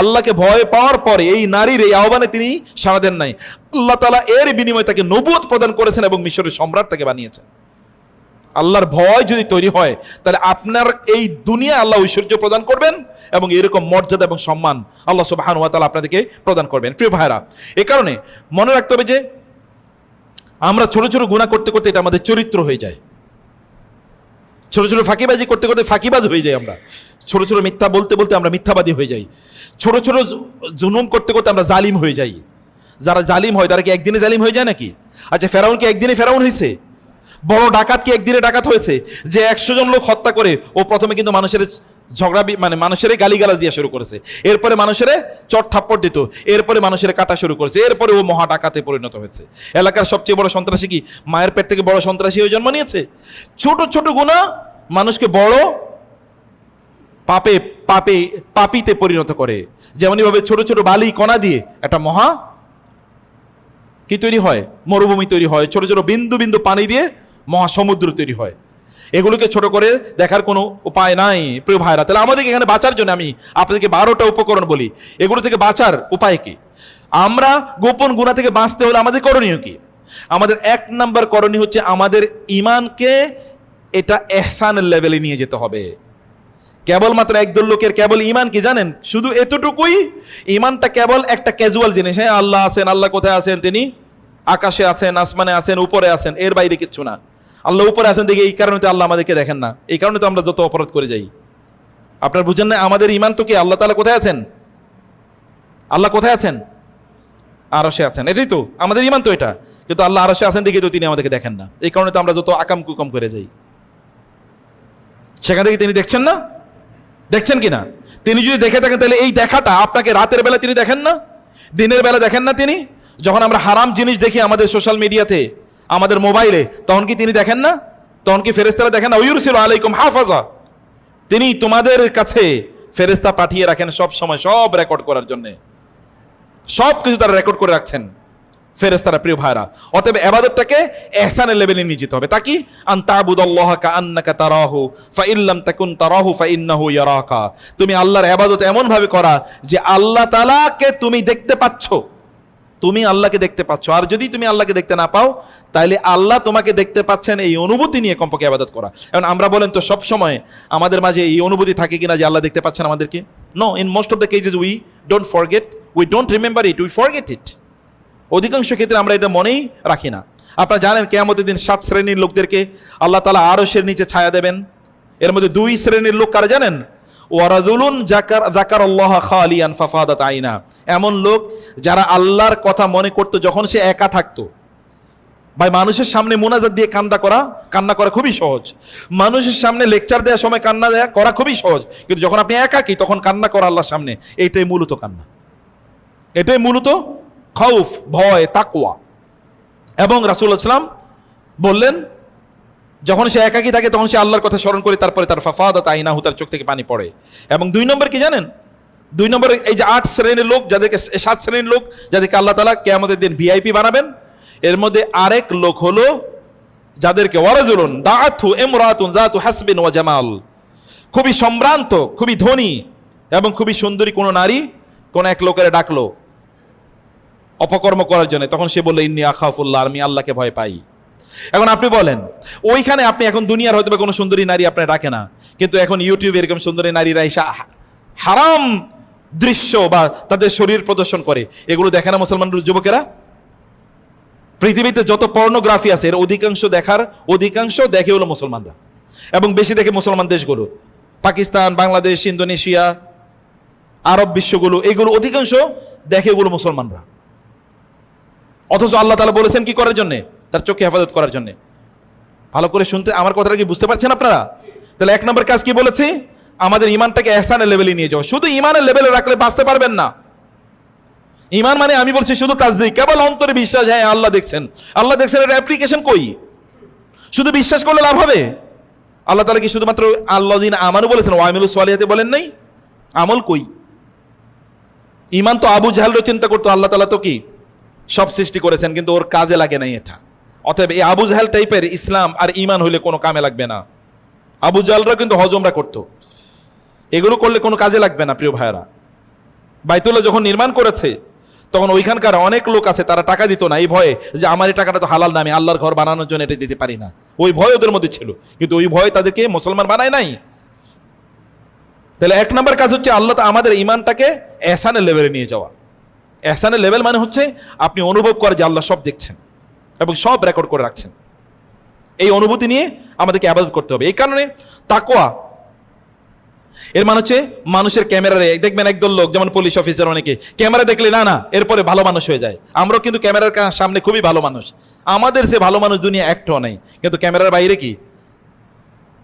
আল্লাহকে ভয় পাওয়ার পরে এই নারীর এই আহ্বানে তিনি সাড়া দেন নাই। আল্লাহ তাআলা এর বিনিময়ে তাকে নবুয়ত প্রদান করেছেন এবং মিশরের সম্রাট তাকে বানিয়েছেন। আল্লাহর ভয় যদি তৈরি হয় তাহলে আপনার এই দুনিয়া আল্লাহ ঐশ্বর্য প্রদান করবেন এবং এরকম মর্যাদা এবং সম্মান আল্লাহ সুবহানাহু ওয়া তাআলা আপনাদেরকে প্রদান করবেন। প্রিয় ভাইরা, এই কারণে মনে রাখতে হবে যে আমরা ছোট ছোট গুনাহ করতে করতে এটা আমাদের চরিত্র হয়ে যায়, ছোট ছোট ফাঁকিবাজি করতে করতে ফাঁকিবাজ হয়ে যায়, আমরা ছোট ছোট মিথ্যা বলতে বলতে আমরা মিথ্যাবাদী হয়ে যাই, ছোট ছোট জুলুম করতে করতে আমরা জালিম হয়ে যাই। যারা জালিম হয় তারা কি একদিনে জালিম হয়ে যায় নাকি? আচ্ছা, ফেরাউন কি একদিনে ফেরাউন হয়েছে? বড় ডাকাত কি একদিনে ডাকাত হয়েছে? যে 100 জন লোক হত্যা করে ও প্রথমে কিন্তু মানুষের ঝগড়া মানে মানুষের গালিগালাজ দিয়ে শুরু করেছে, এরপরে মানুষের চট থাপ্পড় দিত, এরপরে মানুষের কাটা শুরু করেছে, এরপরে ও মহা ডাকাতে পরিণত হয়েছে। এলাকার সবচেয়ে বড় সন্ত্রাসী কি মায়ের পেট থেকে বড় সন্ত্রাসী হয়ে জন্ম নিয়েছে? ছোট ছোট গুনাহ মানুষকে বড় পাপীতে পরিণত করে। যেমনইভাবে ছোট ছোট বালি কণা দিয়ে একটা মহা কি তৈরি হয়? মরুভূমি তৈরি হয়। ছোট ছোট বিন্দু বিন্দু পানি দিয়ে মহাসমুদ্র তৈরি হয়। এগুলোকে ছোট করে দেখার কোনো উপায় নাই প্রিয় ভাইরা। তাহলে আমাদেরকে এখানে বাঁচার জন্য আমি আপনাদেরকে 12টা উপকরণ বলি, এগুলো থেকে বাঁচার উপায় কি? আমরা গোপন গুনাহ থেকে বাঁচতে হলে আমাদের করণীয় কি? আমাদের 1 নাম্বার করণীয় হচ্ছে আমাদের ঈমানকে এটা ইহসানের লেভেলে নিয়ে যেতে হবে। কেবলমাত্র একদল লোকের কেবল ঈমান কি জানেন? শুধু এতটুকুই, ঈমানটা কেবল একটা ক্যাজুয়াল জিনিস। হ্যাঁ, আল্লাহ আছেন, আল্লাহ কোথায় আছেন? তিনি আকাশে আছেন, আসমানে আছেন, উপরে আছেন, এর বাইরে কিচ্ছু না। আল্লাহ উপরে আছেন দেখে এই কারণে তো আল্লাহ আমাদেরকে দেখেন না, এই কারণে তো আমরা যত অপরাধ করে যাই। আপনার বুঝেন না আমাদের ঈমান তো কি? আল্লাহ তাআলা কোথায় আছেন? আল্লাহ কোথায় আছেন? আরশে আছেন, এটাই তো আমাদের ঈমান তো এটা। কিন্তু আল্লাহ আরশে আছেন দেখে তো তিনি আমাদেরকে দেখেন না, এই কারণে তো আমরা যত আকাম কুকাম করে যাই। সেখান থেকে তিনি দেখছেন না? দেখছেন কিনা? তিনি যদি দেখে থাকেন তাহলে এই দেখাটা আপনাকে রাতের বেলা তিনি দেখেন না, দিনের বেলা দেখেন না তিনি? যখন আমরা হারাম জিনিস দেখি আমাদের সোশ্যাল মিডিয়াতে, আমাদের মোবাইলে, তখন কি তিনি দেখেন না? তখন কি ফেরেশতারা দেখেন না? ওয়ুরসিলু আলাইকুম হাফাজা, তিনি তোমাদের কাছে ফেরেশতা পাঠিয়ে রাখেন সব সময়, সব রেকর্ড করার জন্য, সব কিছু তারা রেকর্ড করে রাখছেন ফেরেশতারা। প্রিয় ভাইরা, অতএব ইবাদতটাকে ইহসানের লেভেলে নিয়ে যেতে হবে। তা কি? আন তা'বুদাল্লাহা কাআন্নাকা তারাহু ফাইন লাম তাকুন তারাহু ফাইন্নাহু ইয়ারাকা। তুমি আল্লাহর ইবাদত এমন ভাবে করা যে আল্লাহ তাআলাকে তুমি দেখতে পাচ্ছ, তুমি আল্লাহকে দেখতে পাচ্ছ। আর যদি তুমি আল্লাহকে দেখতে না পাও তাহলে আল্লাহ তোমাকে দেখতে পাচ্ছেন, এই অনুভূতি নিয়ে কমপক্ষে ইবাদত করা। এখন আমরা বলেন তো সব সময় আমাদের মাঝে এই অনুভূতি থাকে কিনা যে আল্লাহ দেখতে পাচ্ছেন আমাদেরকে? No, in most of the cases we don't forget, we don't remember it, we forget it. অধিকাংশ ক্ষেত্রে আমরা এটা মনেই রাখি না। আপনারা জানেন কিয়ামতের দিন 7 শ্রেণীর লোকদেরকে আল্লাহ তাআলা আরশের নিচে ছায়া দেবেন। এর মধ্যে 2 শ্রেণীর লোক কারা জানেন? ওয়ারাজুলুন যাকারাল্লাহা খালিয়ান ফাফাদাত আইনা, এমন লোক যারা আল্লাহর কথা মনে করতো যখন সে একা থাকতো। ভাই, মানুষের সামনে মুনাজাত দিয়ে কান্না করা খুবই সহজ, মানুষের সামনে লেকচার দেওয়ার সময় কান্না করা খুবই সহজ, কিন্তু যখন আপনি একাকী তখন কান্না করা আল্লাহর সামনে, এটাই মূলত কান্না, এটাই মূলত খাউফ, ভয়, তাকওয়া। এবং রাসূলুল্লাহ সাল্লাল্লাহু আলাইহি ওয়াসাল্লাম বললেন যখন সে একাকী থাকে তখন সে আল্লাহর কথা স্মরণ করে তারপরে তার ফাফাদাত আইনাহু, তার চোখ থেকে পানি পড়ে। এবং 2 নম্বর কি জানেন? 2 নম্বরে এই যে 8 শ্রেণীর লোক, যাদেরকে 7 শ্রেণীর লোক যাদেরকে আল্লাহ তাআলা কিয়ামতের দিন ভিআইপি বানাবেন, এর মধ্যে আরেক লোক হলো যাদেরকে ওয়ারাজুলুন দাআতহু ইমরাতুন যাতু হাসবিন ওয়া জামাল, খুবই সম্ভ্রান্ত, খুবই ধনী এবং খুবই সুন্দরী কোনো নারী কোন এক লোকের ডাকলো অপকর্ম করার জন্য, তখন সে বলল ইন্নী আখাফুল্লাহ, আমি আল্লাহকে ভয় পাই। এখন আপনি বলেন, ওইখানে আপনি এখন দুনিয়ার হয়তো কোনো সুন্দরী নারী আপনার ডাকে না, কিন্তু এখন ইউটিউবে এরকম সুন্দরী নারীরা এসে হারাম দৃশ্য বা তাদের শরীর প্রদর্শন করে, এগুলো দেখে না মুসলমানদের যুবকেরা? পৃথিবীতে যত পর্নোগ্রাফি আছে এর অধিকাংশ দেখে হলো মুসলমানরা, এবং বেশি দেখে মুসলমান দেশগুলো, পাকিস্তান, বাংলাদেশ, ইন্দোনেশিয়া, আরব বিশ্বগুলো, এগুলো অধিকাংশ দেখে এগুলো মুসলমানরা। অথচ আল্লাহ তাআলা বলেছেন কি করার জন্যে? তার চোখে হেফাজত করার জন্যে। ভালো করে শুনতে, আমার কথাটা কি বুঝতে পারছেন আপনারা? তাহলে 1 নম্বর কাজ কি বলেছি? আমাদের ইমানটাকে ইহসানের লেভেলে নিয়ে যাওয়া। শুধু ইমানের লেভেলে রাখলে বাঁচতে পারবেন না। ইমান মানে আমি বলছি শুধু তাসদীক, কেবল অন্তরে বিশ্বাস, হ্যাঁ আল্লাহ দেখছেন, আল্লাহ দেখছেন, এর অ্যাপ্লিকেশন কই? শুধু বিশ্বাস করলে লাভ হবে? আল্লাহ তাআলা কি শুধুমাত্র আল্লাযিনা আমানু বলেছেন, ওয়া আমিলুস সালিহাতি বলেন নাই? আমল কই? ইমান তো আবু জাহলও চিন্তা করতো, আল্লাহ তাআলা তো কি সব সৃষ্টি করেছেন, কিন্তু ওর কাজে লাগে নাই এটা। অতএব এই আবু জাহল টাইপের ইসলাম আর ইমান হইলে কোনো কামে লাগবে না। আবু জাহলরা কিন্তু হজমরা করতো, এগুলো করলে কোনো কাজে লাগবে না। প্রিয় ভাইয়েরা, বাইতুল্লাহ যখন নির্মাণ করেছে তখন ওইখানকার অনেক লোক আছে, তারা টাকা দিত না এই ভয়ে যে আমার এই টাকাটা তো হালাল না, আমি আল্লাহর ঘর বানানোর জন্য এটা দিতে পারি না। ওই ভয় ওদের মধ্যে ছিল, কিন্তু ওই ভয় তাদেরকে মুসলমান বানায় নাই। তাহলে 1 নম্বর কাজ হচ্ছে আল্লাহ আমাদের ইমানটাকে ইহসানের লেভেলে নিয়ে যাওয়া। ইহসানের লেভেল মানে হচ্ছে আপনি অনুভব করেন যে আল্লাহ সব দেখছেন এবং সব রেকর্ড করে রাখছেন। এই অনুভূতি নিয়ে আমাদেরকে ইবাদত করতে হবে। এই কারণে তাকওয়া এর মানে হচ্ছে মানুষের ক্যামেরারে দেখবেন একদল লোক, যেমন পুলিশ অফিসার, অনেকে ক্যামেরা দেখলে না এরপরে ভালো মানুষ হয়ে যায়। আমরাও কিন্তু ক্যামেরার সামনে খুবই ভালো মানুষ, আমাদের সে ভালো মানুষ দুনিয়া একটাও নেই, কিন্তু ক্যামেরার বাইরে কি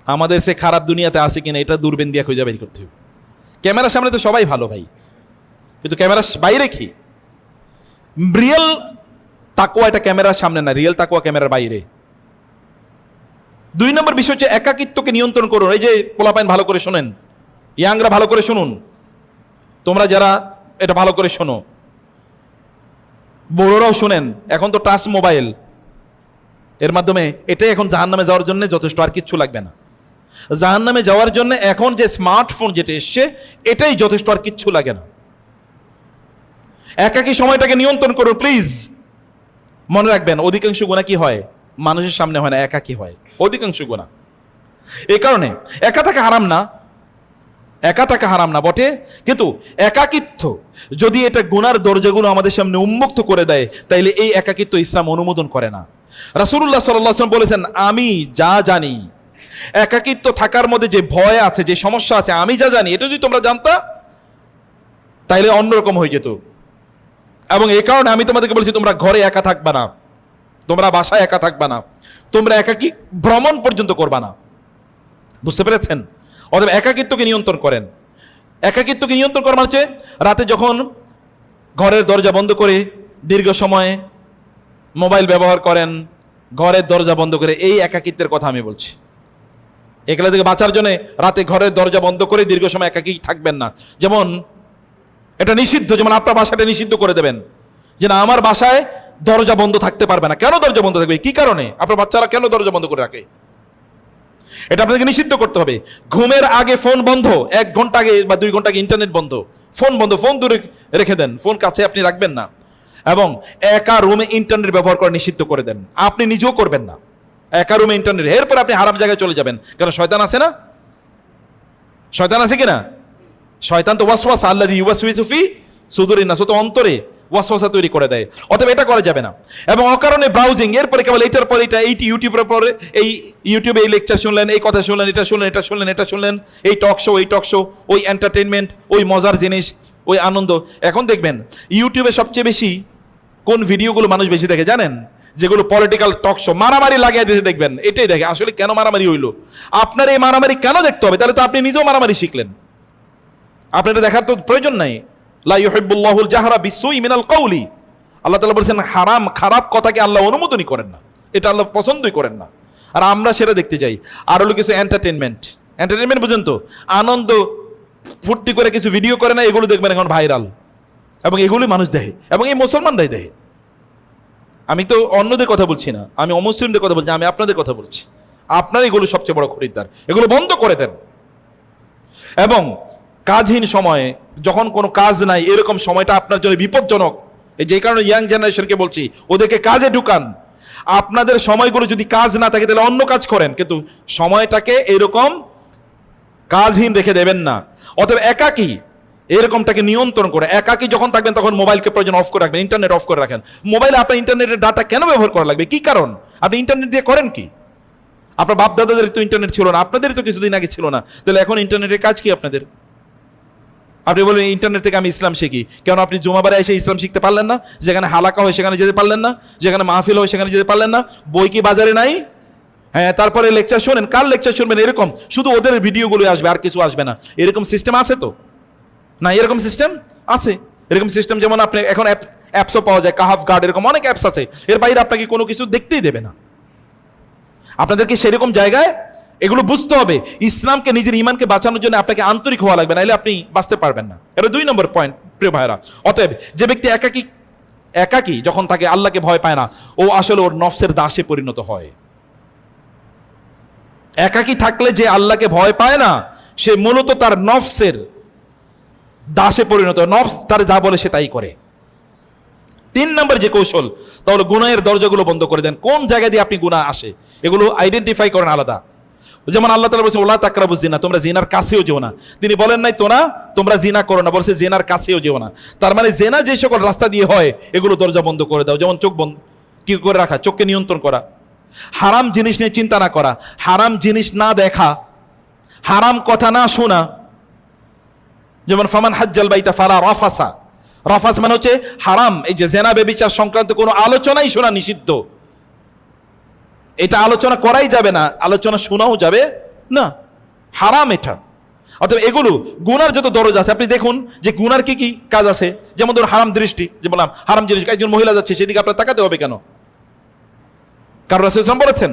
আমাদের সে খারাপ দুনিয়াতে আছে কিনা এটা দূরবীন দিয়ে খুঁজে বের করতে হবে। ক্যামেরার সামনে তো সবাই ভালো ভাই, কিন্তু ক্যামেরার বাইরে কি? রিয়েল তাকওয়া এটা ক্যামেরার সামনে না, রিয়েল তাকওয়া ক্যামেরার বাইরে। 2 নম্বর বিষয় হচ্ছে একাকিত্বকে নিয়ন্ত্রণ করুন। এই যে পোলাপাইন ভালো করে শোনেন, ইয়াংরা ভালো করে শুনুন, তোমরা যারা এটা ভালো করে শোনো, বড়রাও শুনেন। এখন তো টাচ মোবাইল, এর মাধ্যমে এটাই এখন জাহান্নামে যাওয়ার জন্য যথেষ্ট, আর কিচ্ছু লাগবে না। জাহান্নামে যাওয়ার জন্য এখন যে স্মার্টফোন যেটা এসছে এটাই যথেষ্ট, আর কিচ্ছু লাগে না। একাকী সময়টাকে নিয়ন্ত্রণ করুন প্লিজ। মনে রাখবেন অধিকাংশ গুনাহ কি হয়? মানুষের সামনে হয় না, একাকী হয় অধিকাংশ গুনাহ। এই কারণে একা থাকা হারাম না, একা থাকা হারাম না বটে, কিন্তু একাকিত্ব যদি এটা গুনার দরজাগুলো আমাদের সামনে উন্মুক্ত করে দেয়, তাইলে এই একাকিত্ব ইসলাম অনুমোদন করে না। রাসূলুল্লাহ সাল্লাল্লাহু আলাইহি ওয়াসাল্লাম বলেছেন, আমি যা জানি, একাকিত্ব থাকার মধ্যে যে ভয় আছে, যে সমস্যা আছে, আমি যা জানি, এটা যদি তোমরা জানতা তাইলে অন্যরকম হয়ে যেত। এবং এই কারণে আমি তোমাদেরকে বলছি, তোমরা ঘরে একা থাকবা না, তোমরা বাসায় একা থাকবা না, তোমরা একাকী ভ্রমণ পর্যন্ত করবা না। বুঝতে পেরেছেন? অথবা একাকিত্বকে নিয়ন্ত্রণ করেন। একাকিত্বকে নিয়ন্ত্রণ করা হচ্ছে রাতে যখন ঘরের দরজা বন্ধ করে দীর্ঘ সময় মোবাইল ব্যবহার করেন, ঘরের দরজা বন্ধ করে, এই একাকিত্বের কথা আমি বলছি। একলা থেকে বাঁচার জন্য রাতে ঘরের দরজা বন্ধ করে দীর্ঘ সময় একাকী থাকবেন না। যেমন এটা নিষিদ্ধ, যেমন আপনার বাসাটা নিষিদ্ধ করে দেবেন যে না, আমার বাসায় দরজা বন্ধ থাকতে পারবে না। কেন দরজা বন্ধ থাকবে? কি কারণে? আপনার বাচ্চারা কেন দরজা বন্ধ করে রাখে? এটা আপনাদেরকে নিষিদ্ধ করতে হবে। ঘুমের আগে ফোন বন্ধ, 1 ঘন্টা আগে বা 2 ঘন্টা আগে ইন্টারনেট বন্ধ, ফোন বন্ধ, ফোন দূরে রেখে দেন, ফোন কাছে আপনি রাখবেন না। এবং একা রুমে ইন্টারনেট ব্যবহার করা নিষিদ্ধ করে দেন, আপনি নিজেও করবেন না একা রুমে ইন্টারনেট। এরপর আপনি হারাম জায়গায় চলে যাবেন, কারণ শয়তান আছে না? শয়তান আছে কিনা? শয়তান তো ওয়াসওয়াসা আল্লাযী ইউওয়াসওয়িসু ফি সুদুরিন নাস, তো অন্তরে ওয়াসওয়াসা তৈরি করে দেয়। অতএব এটা করা যাবে না। এবং অকারণে ব্রাউজিং, এরপরে কেবল এটার পরে এটা, এইটি ইউটিউবের পরে এই ইউটিউবে এই লেকচার শুনলেন, এই কথা শুনলেন, এটা শুনলেন, এটা শুনলেন, এটা শুনলেন, এই টক শো, এই টক শো, ওই এন্টারটেনমেন্ট, ওই মজার জিনিস, ওই আনন্দ। এখন দেখবেন ইউটিউবে সবচেয়ে বেশি কোন ভিডিওগুলো মানুষ বেশি দেখে জানেন? যেগুলো পলিটিক্যাল টক শো, মারামারি লাগিয়ে দিতে দেখবেন, এটাই দেখে। আসলে কেন মারামারি হইলো? আপনার এই মারামারি কেন দেখতে হবে? তাহলে তো আপনি নিজেও মারামারি শিখলেন, আপনার এটা দেখার তো প্রয়োজন নাই। লা ইউহিব্বুল্লাহুল জাহরা বিসসুই মিনাল কাউলি, আল্লাহ তাআলা বলেছেন হারাম, খারাপ কথাকে আল্লাহ অনুমোদনই করেন না, এটা আল্লাহ পছন্দই করেন না। আর আমরা সেটা দেখতে যাই। আর হলো কিছু এন্টারটেনমেন্ট বুঝেন তো, আনন্দ ফুর্তি করে কিছু ভিডিও করে না, এগুলো দেখবেন এখন ভাইরাল, এবং এগুলি মানুষ দেখে, এবং এই মুসলমানরাই দেখে। আমি তো অন্যদের কথা বলছি না, আমি অমুসলিমদের কথা বলছি, আমি আপনাদের কথা বলছি। আপনার এগুলো সবচেয়ে বড় খরিদ্দার, এগুলো বন্ধ করে দেন। এবং কাজহীন সময়ে, যখন কোনো কাজ নাই, এরকম সময়টা আপনার জন্য বিপজ্জনক। যেই কারণে ইয়াং জেনারেশনকে বলছি, ওদেরকে কাজে ঢুকান। আপনাদের সময়গুলো যদি কাজ না থাকে তাহলে অন্য কাজ করেন, কিন্তু সময়টাকে এরকম কাজহীন রেখে দেবেন না। অতএব একাকী এরকমটাকে নিয়ন্ত্রণ করে, একাকী যখন থাকবেন তখন মোবাইলকে প্রয়োজন অফ করে রাখবেন, ইন্টারনেট অফ করে রাখেন। মোবাইলে আপনার ইন্টারনেটের ডাটা কেন ব্যবহার করা লাগবে? কি কারণ? আপনি ইন্টারনেট দিয়ে করেন কি? আপনার বাপ দাদাদের তো ইন্টারনেট ছিল না, আপনাদের তো কিছুদিন আগে ছিল না, তাহলে এখন ইন্টারনেটের কাজ কি আপনাদের? আপনি বলেন ইন্টারনেট থেকে আমি ইসলাম শিখি, কেন আপনি জুমাবারে এসে ইসলাম শিখতে পারলেন না? যেখানে হালাকা হয় সেখানে যেতে পারলেন না? যেখানে মাহফিল হয় সেখানে যেতে পারলেন না? বই কি বাজারে নাই? হ্যাঁ, তারপরে লেকচার শোনেন, কার লেকচার শুনবেন? এরকম শুধু ওদের ভিডিওগুলো আসবে, আর কিছু আসবে না। এরকম সিস্টেম আছে তো না? এরকম সিস্টেম আছে, এরকম সিস্টেম। যেমন আপনি এখন অ্যাপসও পাওয়া যায়, কাহাফ গার্ড, এরকম অনেক অ্যাপস আছে। এর বাইরে আপনাকে কোনো কিছু দেখতেই দেবে না। আপনাদেরকে সেরকম জায়গায় এগুলো বুঝতে হবে। ইসলামকে, নিজের ইমানকে বাঁচানোর জন্য আপনাকে আন্তরিক হওয়া লাগবে, নাহলে আপনি বাঁচতে পারবেন না। এটা 2 নম্বর পয়েন্ট, প্রিয় ভাইরা। অতএব যে ব্যক্তি একাকী যখন তাকে আল্লাহকে ভয় পায় না, ও আসলে ওর নফসের দাসে পরিণত হয়। একাকী থাকলে যে আল্লাহকে ভয় পায় না, সে মূলত তার নফসের দাসে পরিণত। নফস তার যা বলে সে তাই করে। 3 নম্বর যে কৌশল, তাহলে গুনাহের দরজাগুলো বন্ধ করে দেন। কোন জায়গা দিয়ে আপনি গুনাহ আসে এগুলো আইডেন্টিফাই করেন আলাদা। যেমন আল্লাহ তাআলা বলেছেন, ওয়ালা তাকরাবুজ জিনা, তোমরা জিনার কাছেও যেও না। তিনি বলেন নাই তোমরা জিনা করো না, বলছে জিনার কাছেও যেও না। তার মানে জিনা যে সকল রাস্তা দিয়ে হয় এগুলো দরজা বন্ধ করে দাও। যেমন চোখ বন্ধ কি করে রাখা, চোখকে নিয়ন্ত্রণ করা, হারাম জিনিস নিয়ে চিন্তা না করা, হারাম জিনিস না দেখা, হারাম কথা না শোনা। যেমন ফামান হাজ্জাল বাইতা ফালা রাফাসা, রাফাস মানে হচ্ছে হারাম। এই যে জেনা ব্যভিচার সংক্রান্ত কোনো আলোচনাই শোনা নিষিদ্ধ। এটা আলোচনা করাই যাবে না, আলোচনা শোনাও যাবে না, হারাম এটা। অর্থাৎ এগুলো গুনার যত দরজা আছে, আপনি দেখুন যে গুনার কি কি কাজ আছে। যেমন ধরুন হারাম দৃষ্টি, যে বললাম হারাম জিনিস, একজন মহিলা যাচ্ছে সেদিকে আপনার তাকাতে হবে কেন? কারণ রাসূল সাল্লাল্লাহু আলাইহি ওয়াসাল্লাম বলেছেন,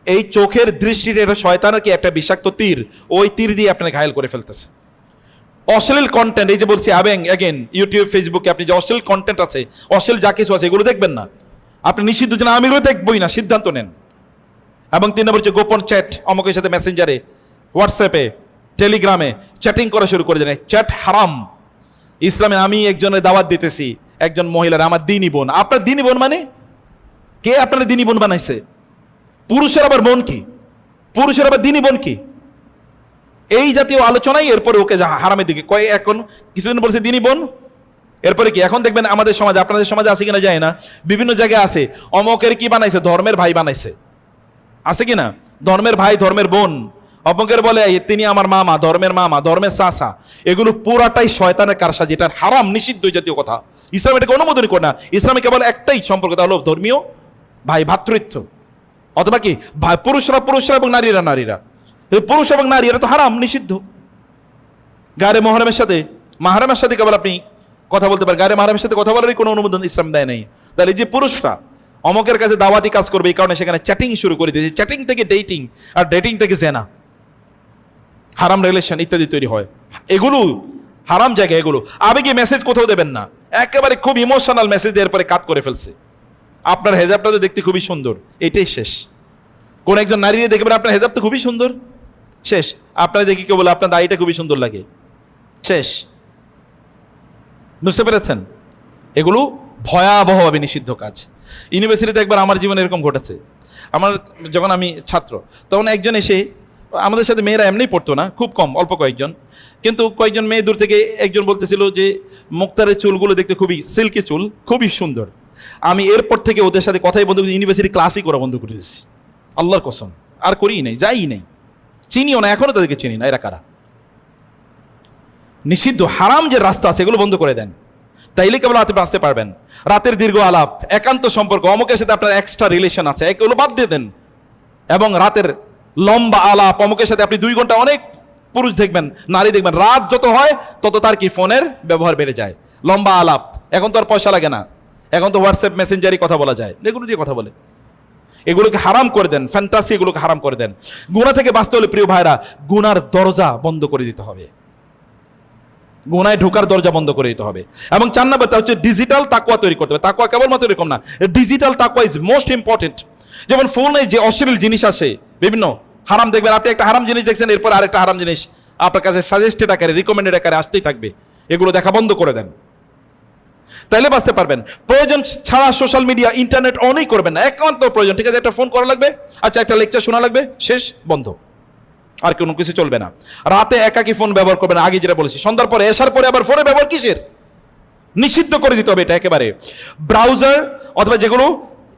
এই চোখের দৃষ্টির এটা শয়তানের কি একটা বিষাক্ত তীর, ওই তীর দিয়ে আপনাকে ঘায়েল করে ফেলতেছে। অশ্লীল কন্টেন্ট, এই যে বলছি অ্যাগেন, ইউটিউব ফেসবুকে আপনি যে অশ্লীল কন্টেন্ট আছে, অশ্লীল যা কিছু আছে, এগুলো দেখবেন না। আপনি নিষিদ্ধ যেন আমিরও দেখবই না, সিদ্ধান্ত নেন। এবং 3 নম্বর যে গোপন চ্যাট, অমুকের সাথে মেসেঞ্জারে, হোয়াটসঅ্যাপে, টেলিগ্রামে চ্যাটিং করা শুরু করে দেন, চ্যাট হারাম। ইসলামে আমি একজনের দাওয়াত দিতেছি, একজন মহিলার, আমার দিনী বোন। আপনার দিনী বোন মানে কে? আপনার দিনী বোন বানাইছে? পুরুষের আবার বোন কি? পুরুষের আবার দিনী বোন কি? এই জাতীয় আলোচনাই এরপরে ওকে হারামের দিকে কয়। এখন কিছুদিন বলছে দিনী বোন, এরপরে কি? এখন দেখবেন আমাদের সমাজে, আপনাদের সমাজে আছে কিনা যায় না, বিভিন্ন জায়গায় আছে, অমকের কি বানাইছে, ধর্মের ভাই বানাইছে, আছে কিনা? ধর্মের ভাই, ধর্মের বোন। অপঙ্কের বলে তিনি আমার মামা, ধর্মের চাচা। এগুলো পুরাটাই শয়তানের কারসাজি, যেটা হারাম, নিষিদ্ধ জাতীয় কথা। ইসলাম এটাকে অনুমোদন করে না। ইসলামে কেবল একটাই সম্পর্ক, তা হলো ধর্মীয় ভাই, ভ্রাতৃত্ব। অথবা কি ভাই, পুরুষরা এবং নারীরা। পুরুষ এবং নারী এরা তো হারাম, নিষিদ্ধ। গায়ে মাহরামের সাথে কেবল আপনি কথা বলতে পারেন, গায়ে মাহরামের সাথে কথা বলারই কোনো অনুমোদন ইসলাম দেয় নাই। তাহলে যে পুরুষরা অমকের কাছে দাওয়াতি কাজ করবে, এই কারণে সেখানে চ্যাটিং শুরু করে দিয়েছে, চ্যাটিং থেকে ডেটিং, আর ডেটিং থেকে জেনা, হারাম রিলেশন ইত্যাদি তৈরি হয়। এগুলো হারাম জায়গা। এগুলো আবেগে মেসেজ কোথাও দেবেন না, একেবারে খুব ইমোশনাল মেসেজ দেওয়ার পরে কাট করে ফেলছে। আপনার হেজাবটা তো দেখতে খুবই সুন্দর, এটাই শেষ। কোন একজন নারী দেখবেন আপনার হেজাব তো খুবই সুন্দর, শেষ। আপনার দেখি কেউ বলে আপনার দাড়িটা খুবই সুন্দর লাগে, শেষ। বুঝতে পেরেছেন? এগুলো ভয়াবহভাবে নিষিদ্ধ কাজ। ইউনিভার্সিটিতে একবার আমার জীবনে এরকম ঘটেছে। যখন আমি ছাত্র, তখন একজন এসে, আমাদের সাথে মেয়েরা এমনিই পড়তো না, খুব কম, অল্প কয়েকজন, কিন্তু কয়েকজন মেয়ে দূর থেকে একজন বলতেছিল যে মুক্তারের চুলগুলো দেখতে খুবই সিল্কি চুল, খুবই সুন্দর। আমি এরপর থেকে ওদের সাথে কথাই বন্ধ করে, ইউনিভার্সিটি ক্লাসই করা বন্ধ করে দিয়েছি, আল্লাহর কসম। আর করিই নাই, যাই নাই, চিনিও না, এখনও তাদেরকে চিনি না। এরা কারা? নিষিদ্ধ হারাম যে রাস্তা আছে এগুলো বন্ধ করে দেন, তাইলে কেবল রাতে বাঁচতে পারবেন। রাতের দীর্ঘ আলাপ, একান্ত সম্পর্ক, অমুকের সাথে আপনার এক্সট্রা রিলেশন আছে, এগুলো বাদ দিয়ে দেন। এবং রাতের লম্বা আলাপ, অমুকের সাথে আপনি 2 ঘন্টা, অনেক পুরুষ দেখবেন, নারী দেখবেন, রাত যত হয় তত তার কি ফোনের ব্যবহার বেড়ে যায়, লম্বা আলাপ। এখন তো আর পয়সা লাগে না, এখন তো হোয়াটসঅ্যাপ মেসেঞ্জারই কথা বলা যায়, এগুলো দিয়ে কথা বলে। এগুলোকে হারাম করে দেন, ফ্যান্টাসি এগুলোকে হারাম করে দেন। গুনাহ থেকে বাঁচতে হলে প্রিয় ভাইরা, গুনার দরজা বন্ধ করে দিতে হবে। গুনায় ঢোকার দরজা বন্ধ করে দিতে হবে। এবং 4 নাম্বার হচ্ছে ডিজিটাল তাকওয়া তৈরি করতে হবে। তাকওয়া কেবলমাত্র এরকম না, ডিজিটাল তাকওয়া ইজ মোস্ট ইম্পর্টেন্ট। যেমন ফোনে যে অশ্লীল জিনিস আসে, বিভিন্ন হারাম দেখবেন, আপনি একটা হারাম জিনিস দেখছেন, এরপর আরেকটা হারাম জিনিস আপনার কাছে সাজেস্টেড আকারে, রিকমেন্ডেড আকারে আসতেই থাকবে। এগুলো দেখা বন্ধ করে দেন, তাইলে বাঁচতে পারবেন। প্রয়োজন ছাড়া সোশ্যাল মিডিয়া, ইন্টারনেট অনই করবেন না, একান্ত প্রয়োজন। ঠিক আছে, একটা ফোন করা লাগবে, আচ্ছা একটা লেকচার শোনা লাগবে, শেষ, বন্ধ, আর কোনো কিছু চলবে না। রাতে একাকি ফোন ব্যবহার করবেন, আগে যেটা বলেছি। সন্ধ্যার পরে, এসার পরে আবার ফোনে ব্যবহার কিসের? নিষিদ্ধ করে দিতে হবে এটা একেবারে। ব্রাউজার অথবা যেগুলো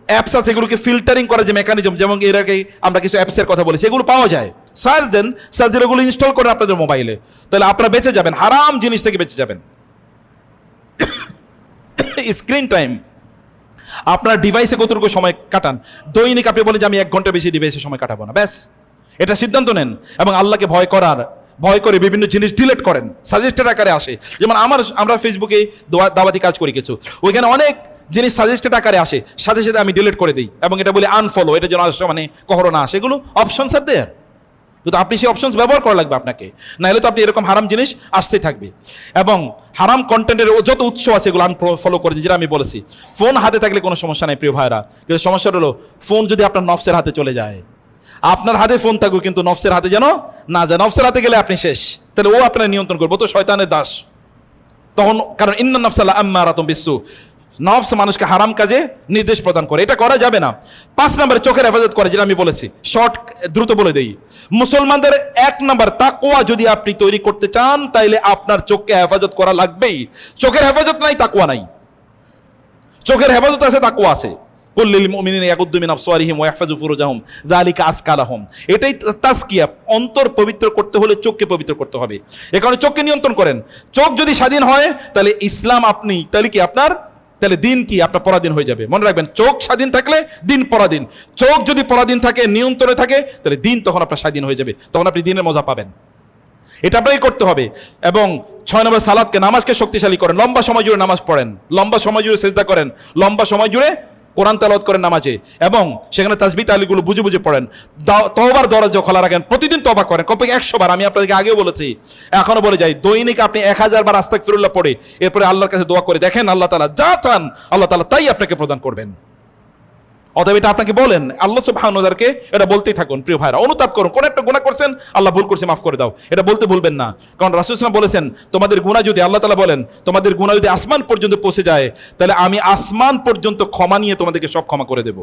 অ্যাপস আছে, এগুলোকে ফিল্টারিং করার যে মেকানিজম, যেমন এর আগে আমরা কিছু অ্যাপসের কথা বলেছি, এগুলো পাওয়া যায়, সার্চ দেন, সার্চ দিলে এগুলো ইনস্টল করেন আপনাদের মোবাইলে, তাহলে আপনারা বেঁচে যাবেন, হারাম জিনিস থেকে বেঁচে যাবেন। স্ক্রিন টাইম, আপনার ডিভাইসে কতটুকু সময় কাটান দৈনিক? আপনি বলেন যে আমি 1 ঘন্টা বেশি ডিভাইসে সময় কাটাবো না, ব্যাস, এটা সিদ্ধান্ত নেন। এবং আল্লাহকে ভয় করে বিভিন্ন জিনিস ডিলিট করেন, সাজেস্টেড আকারে আসে। যেমন আমরা ফেসবুকে দাওয়াতি কাজ করি কিছু, ওইখানে অনেক জিনিস সাজেস্টেড আকারে আসে, সাথে সাথে আমি ডিলিট করে দিই এবং এটা বলি আনফলো, এটা যেন আসে মানে কখনো না আসে। এগুলো অপশনস আর দেয়ার, কিন্তু আপনি সেই অপশনস ব্যবহার করা লাগবে আপনাকে, নাহলে তো আপনি এরকম হারাম জিনিস আসতেই থাকবে। এবং হারাম কন্টেন্টের যত উৎস আছে এগুলো আনফলো করে দিই, যেটা আমি বলেছি। ফোন হাতে থাকলে কোনো সমস্যা নেই প্রিয় ভাইরা, কিন্তু সমস্যাটা হলো ফোন যদি আপনার নফসের হাতে চলে যায়। আপনার হাতে ফোন থাকুক, কিন্তু নফসের হাতে যেন না যায়। নফসের হাতে গেলে আপনি শেষ, তাহলে ও আপনার নিয়ন্ত্রণ করবো, তো শয়তানের দাস তখন। কারণ ইন্নান নাফসা লাআম্মারাতুম বিসসু, নফস মানুষকে হারাম কাজে নির্দেশ প্রদান করে, এটা করা যাবে না। 5 নম্বরে চোখের হেফাজত করে, যেটা আমি বলেছি, শর্ট দ্রুত বলে দেই। মুসলমানদের 1 নম্বর তাকওয়া যদি আপনি তৈরি করতে চান, তাইলে আপনার চোখকে হেফাজত করা লাগবেই। চোখের হেফাজত নাই, তাকওয়া নাই। চোখের হেফাজত আছে, তাকওয়া আছে। কুল্লিল মুমিনিনা ইয়াগুদ্দু মিন আবসারিহিম ওয়া ইয়াহফাযু ফুরুজাহুম যালিকা আযকা লাহুম। এটাই তাজকিয়া। অন্তর পবিত্র করতে হলে চোখকে পবিত্র করতে হবে। এ কারণে চোখকে নিয়ন্ত্রণ করেন। চোখ যদি স্বাধীন হয়, তাহলে ইসলাম আপনি, তাহলে কি আপনার, তাহলে দিন কি আপনার পরাধীন হয়ে যাবে। মনে রাখবেন, চোখ স্বাধীন থাকলে দিন পরাধীন। চোখ যদি পরাধীন থাকে, নিয়ন্ত্রণে থাকে, তাহলে দিন তখন আপনার স্বাধীন হয়ে যাবে, তখন আপনি দিনের মজা পাবেন। এটা আপনাকে করতে হবে। এবং 6 নম্বর সালাতকে, নামাজকে শক্তিশালী করেন। লম্বা সময় জুড়ে নামাজ পড়েন, লম্বা সময় জুড়ে সিজদা করেন, লম্বা সময় জুড়ে কোরআন তেলাওয়াত করেন নামাজে, এবং সেখানে তাসবিহ তাহলিলগুলো বুঝে বুঝে পড়েন। তওবার দরজা খোলা রাখেন, প্রতিদিন তওবা করেন, কমপক্ষে 100 বার। আমি আপনাদেরকে আগেও বলেছি, এখনো বলে যাই, দৈনিক আপনি 1000 বার আস্তাগফিরুল্লাহ পড়ে এরপরে আল্লাহর কাছে দোয়া করে দেখেন, আল্লাহ তাআলা যা চান আল্লাহ তাআলা তাই আপনাকে প্রদান করবেন। অতএব এটা আপনাকে বলেন, আল্লাহ সুবহানাহু ওয়া তাআলাকে এটা বলতেই থাকুন প্রিয় ভাইরা। অনুতাপ করুন, কোন একটা গুনাহ করছেন, আল্লাহ ভুল করছে, মাফ করে দাও, এটা বলতে ভুলবেন না। কারণ রাসূল সাল্লাল্লাহু আলাইহি ওয়াসাল্লাম বলেছেন, তোমাদের গুনাহ যদি, আল্লাহ তাআলা বলেন, তোমাদের গুনাহ যদি আসমান পর্যন্ত পৌঁছে যায়, তাহলে আমি আসমান পর্যন্ত ক্ষমা নিয়ে তোমাদেরকে সব ক্ষমা করে দেব।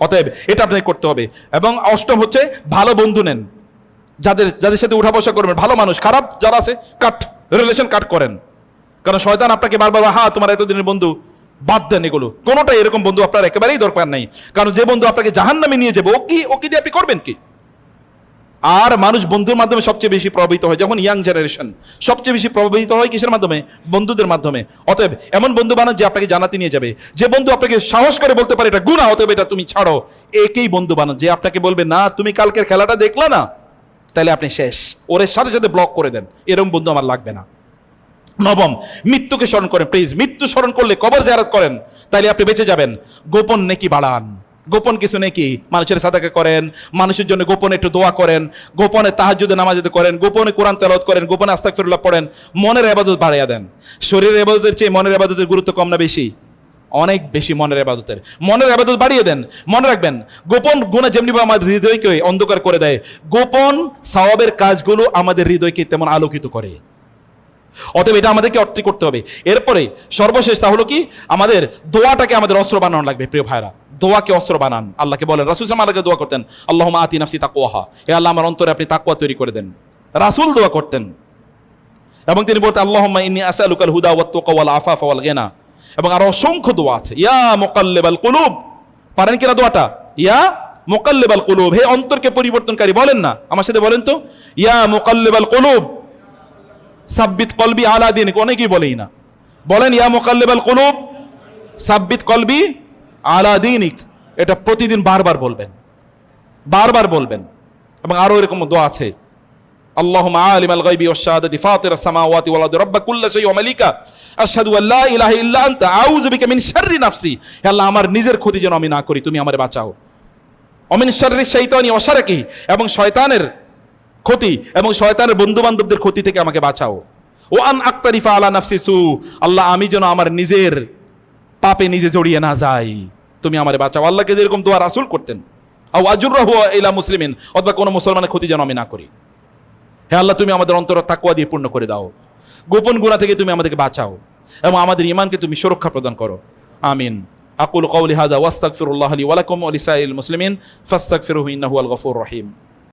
অতএব এটা আপনাকে করতে হবে। এবং 8ম হচ্ছে ভালো বন্ধু নেন, যাদের সাথে উঠা বসা করবেন, ভালো মানুষ। খারাপ যারা আছে, রিলেশন কাট করেন। কারণ শয়তান আপনাকে বারবার, হ্যাঁ তোমার এতদিনের বন্ধু, বাদ দেন এগুলো। কোনোটাই এরকম বন্ধু আপনার একেবারেই দরকার নাই। কারণ যে বন্ধু আপনাকে জাহান্নামে নিয়ে যাবে, ওকে দিয়ে আপনি করবেন কি? আর মানুষ বন্ধুর মাধ্যমে সবচেয়ে বেশি প্রভাবিত হয়। যখন ইয়াং জেনারেশন সবচেয়ে বেশি প্রভাবিত হয় কিসের মাধ্যমে? বন্ধুদের মাধ্যমে। অতএব এমন বন্ধু বানান যে আপনাকে জান্নাতে নিয়ে যাবে। যে বন্ধু আপনাকে সাহস করে বলতে পারে এটা গুনাহ, অতএব এটা তুমি ছাড়ো, একেই বন্ধু বানান। যে আপনাকে বলবে না তুমি কালকের খেলাটা দেখলা না, তাহলে আপনি শেষ, ওর সাথে সাথে ব্লক করে দেন। এরকম বন্ধু আমার লাগবে না। 9ম, মৃত্যুকে স্মরণ করেন প্লিজ। মৃত্যু স্মরণ করলে, কবর জিয়ারত করেন, তাইলে আপনি বেঁচে যাবেন। গোপন নেকি বাড়ান, গোপন কিছু নেকি, মানুষের সাদাকা করেন, মানুষের জন্য গোপনে একটু দোয়া করেন, গোপনে তাহাজ্জুদে নামাজ করেন, গোপনে কোরআন তেলাওয়াত করেন, গোপনে আস্তাগফিরুল্লাহ পড়েন। মনের ইবাদত বাড়াইয়া দেন। শরীরের ইবাদতের চেয়ে মনের ইবাদতের গুরুত্ব কম না বেশি? অনেক বেশি মনের ইবাদতের। মনের ইবাদত বাড়িয়ে দেন। মনে রাখবেন, গোপন গুনাহ যেমনি আমাদের হৃদয়কে অন্ধকার করে দেয়, গোপন সওয়াবের কাজগুলো আমাদের হৃদয়কে তেমন আলোকিত করে। অতএব এটা আমাদেরকে অর্থ করতে হবে। এরপরে সর্বশেষ তা হলো কি, আমাদের দোয়াটাকে আমাদের অস্ত্র বানানো লাগবে প্রিয় ভাইরা। দোয়াকে অস্ত্র বানান। আল্লাহকে বলেন, রাসূল সাল্লাল্লাহু আলাইহি ওয়াসাল্লাম দোয়া করতেন, আল্লাহুম্মা আতি নাফসি তাকওয়াহা, হে আল্লাহ আমার অন্তরে আপনি তাকওয়া তৈরি করে দেন। রাসূল দোয়া করতেন এবং তিনি বলতেন, আল্লাহুম্মা ইন্নী আসআলুকাল হুদা ওয়াত তাকা ওয়াল আফাফা ওয়াল গিনা। এবং আরো অসংখ্য দোয়া আছে। ইয়া মুকাল্লিবাল কুলুব, পারেন কিনা দোয়াটা? ইয়া মুকাল্লিবাল কুলুব, হে অন্তরকে পরিবর্তনকারী। বলেন না আমার সাথে, বলেন তো, ইয়া মুকাল্লিবাল কুলুব সাব্বিত কলবি আলা দীনিক। অনেকেই বলেই না, বলেন ইয়া মুকাল্লিবাল কুলুব সাব্বিত কলবি আলা দীনিক। এটা প্রতিদিন বারবার বলবেন, বারবার বলবেন। এবং আরো এরকম দোয়া আছে, আল্লাহুম্মা আলিমাল গায়বি ওয়াশ শাহাদাতি ফাতিরাস সামাওয়াতি ওয়াল আরদি রাব্বা কুল্লি শাইইন ওয়া মালিকা আশহাদু আল্লা ইলাহা ইল্লা আনতা আউযু বিকা মিন শাররি নাফসি। হে আল্লাহ আমার নিজের ক্ষতি যেন আমি না করি, তুমি আমারে বাঁচাও। ওয়া মিন শাররি শাইতানি ওয়া শারাকিহি, এবং শয়তানের ক্ষতি এবং শয়তানের বন্ধু বান্ধবদের ক্ষতি থেকে আমাকে বাঁচাও। ও আন আক্তারিফা আলা নাফসি সু, আল্লাহ আমি যেন আমার নিজের পাপে নিজে জড়িয়ে না যাই, তুমি আমারে বাঁচাও। আল্লাহকে যেরকম দোয়া রাসূল করতেন, আও আজুররাহু ইলা মুসলিমিন, অথবা কোনো মুসলমানের ক্ষতি যেন আমি না করি। হে আল্লাহ, তুমি আমাদের অন্তর তাকওয়া দিয়ে পূর্ণ করে দাও, গোপন গুনাহ থেকে তুমি আমাদেরকে বাঁচাও এবং আমাদের ঈমানকে তুমি সুরক্ষা প্রদান করো। আমিন। আকুলু কাওলি হাযা ওয়াস্তাগফিরুল্লাহ লি ওয়া লাকুম ওয়া লিসাইরিল মুসলিমিন ফাস্তাগফিরুহু ইন্নাহু আল গফুরুর রহিম।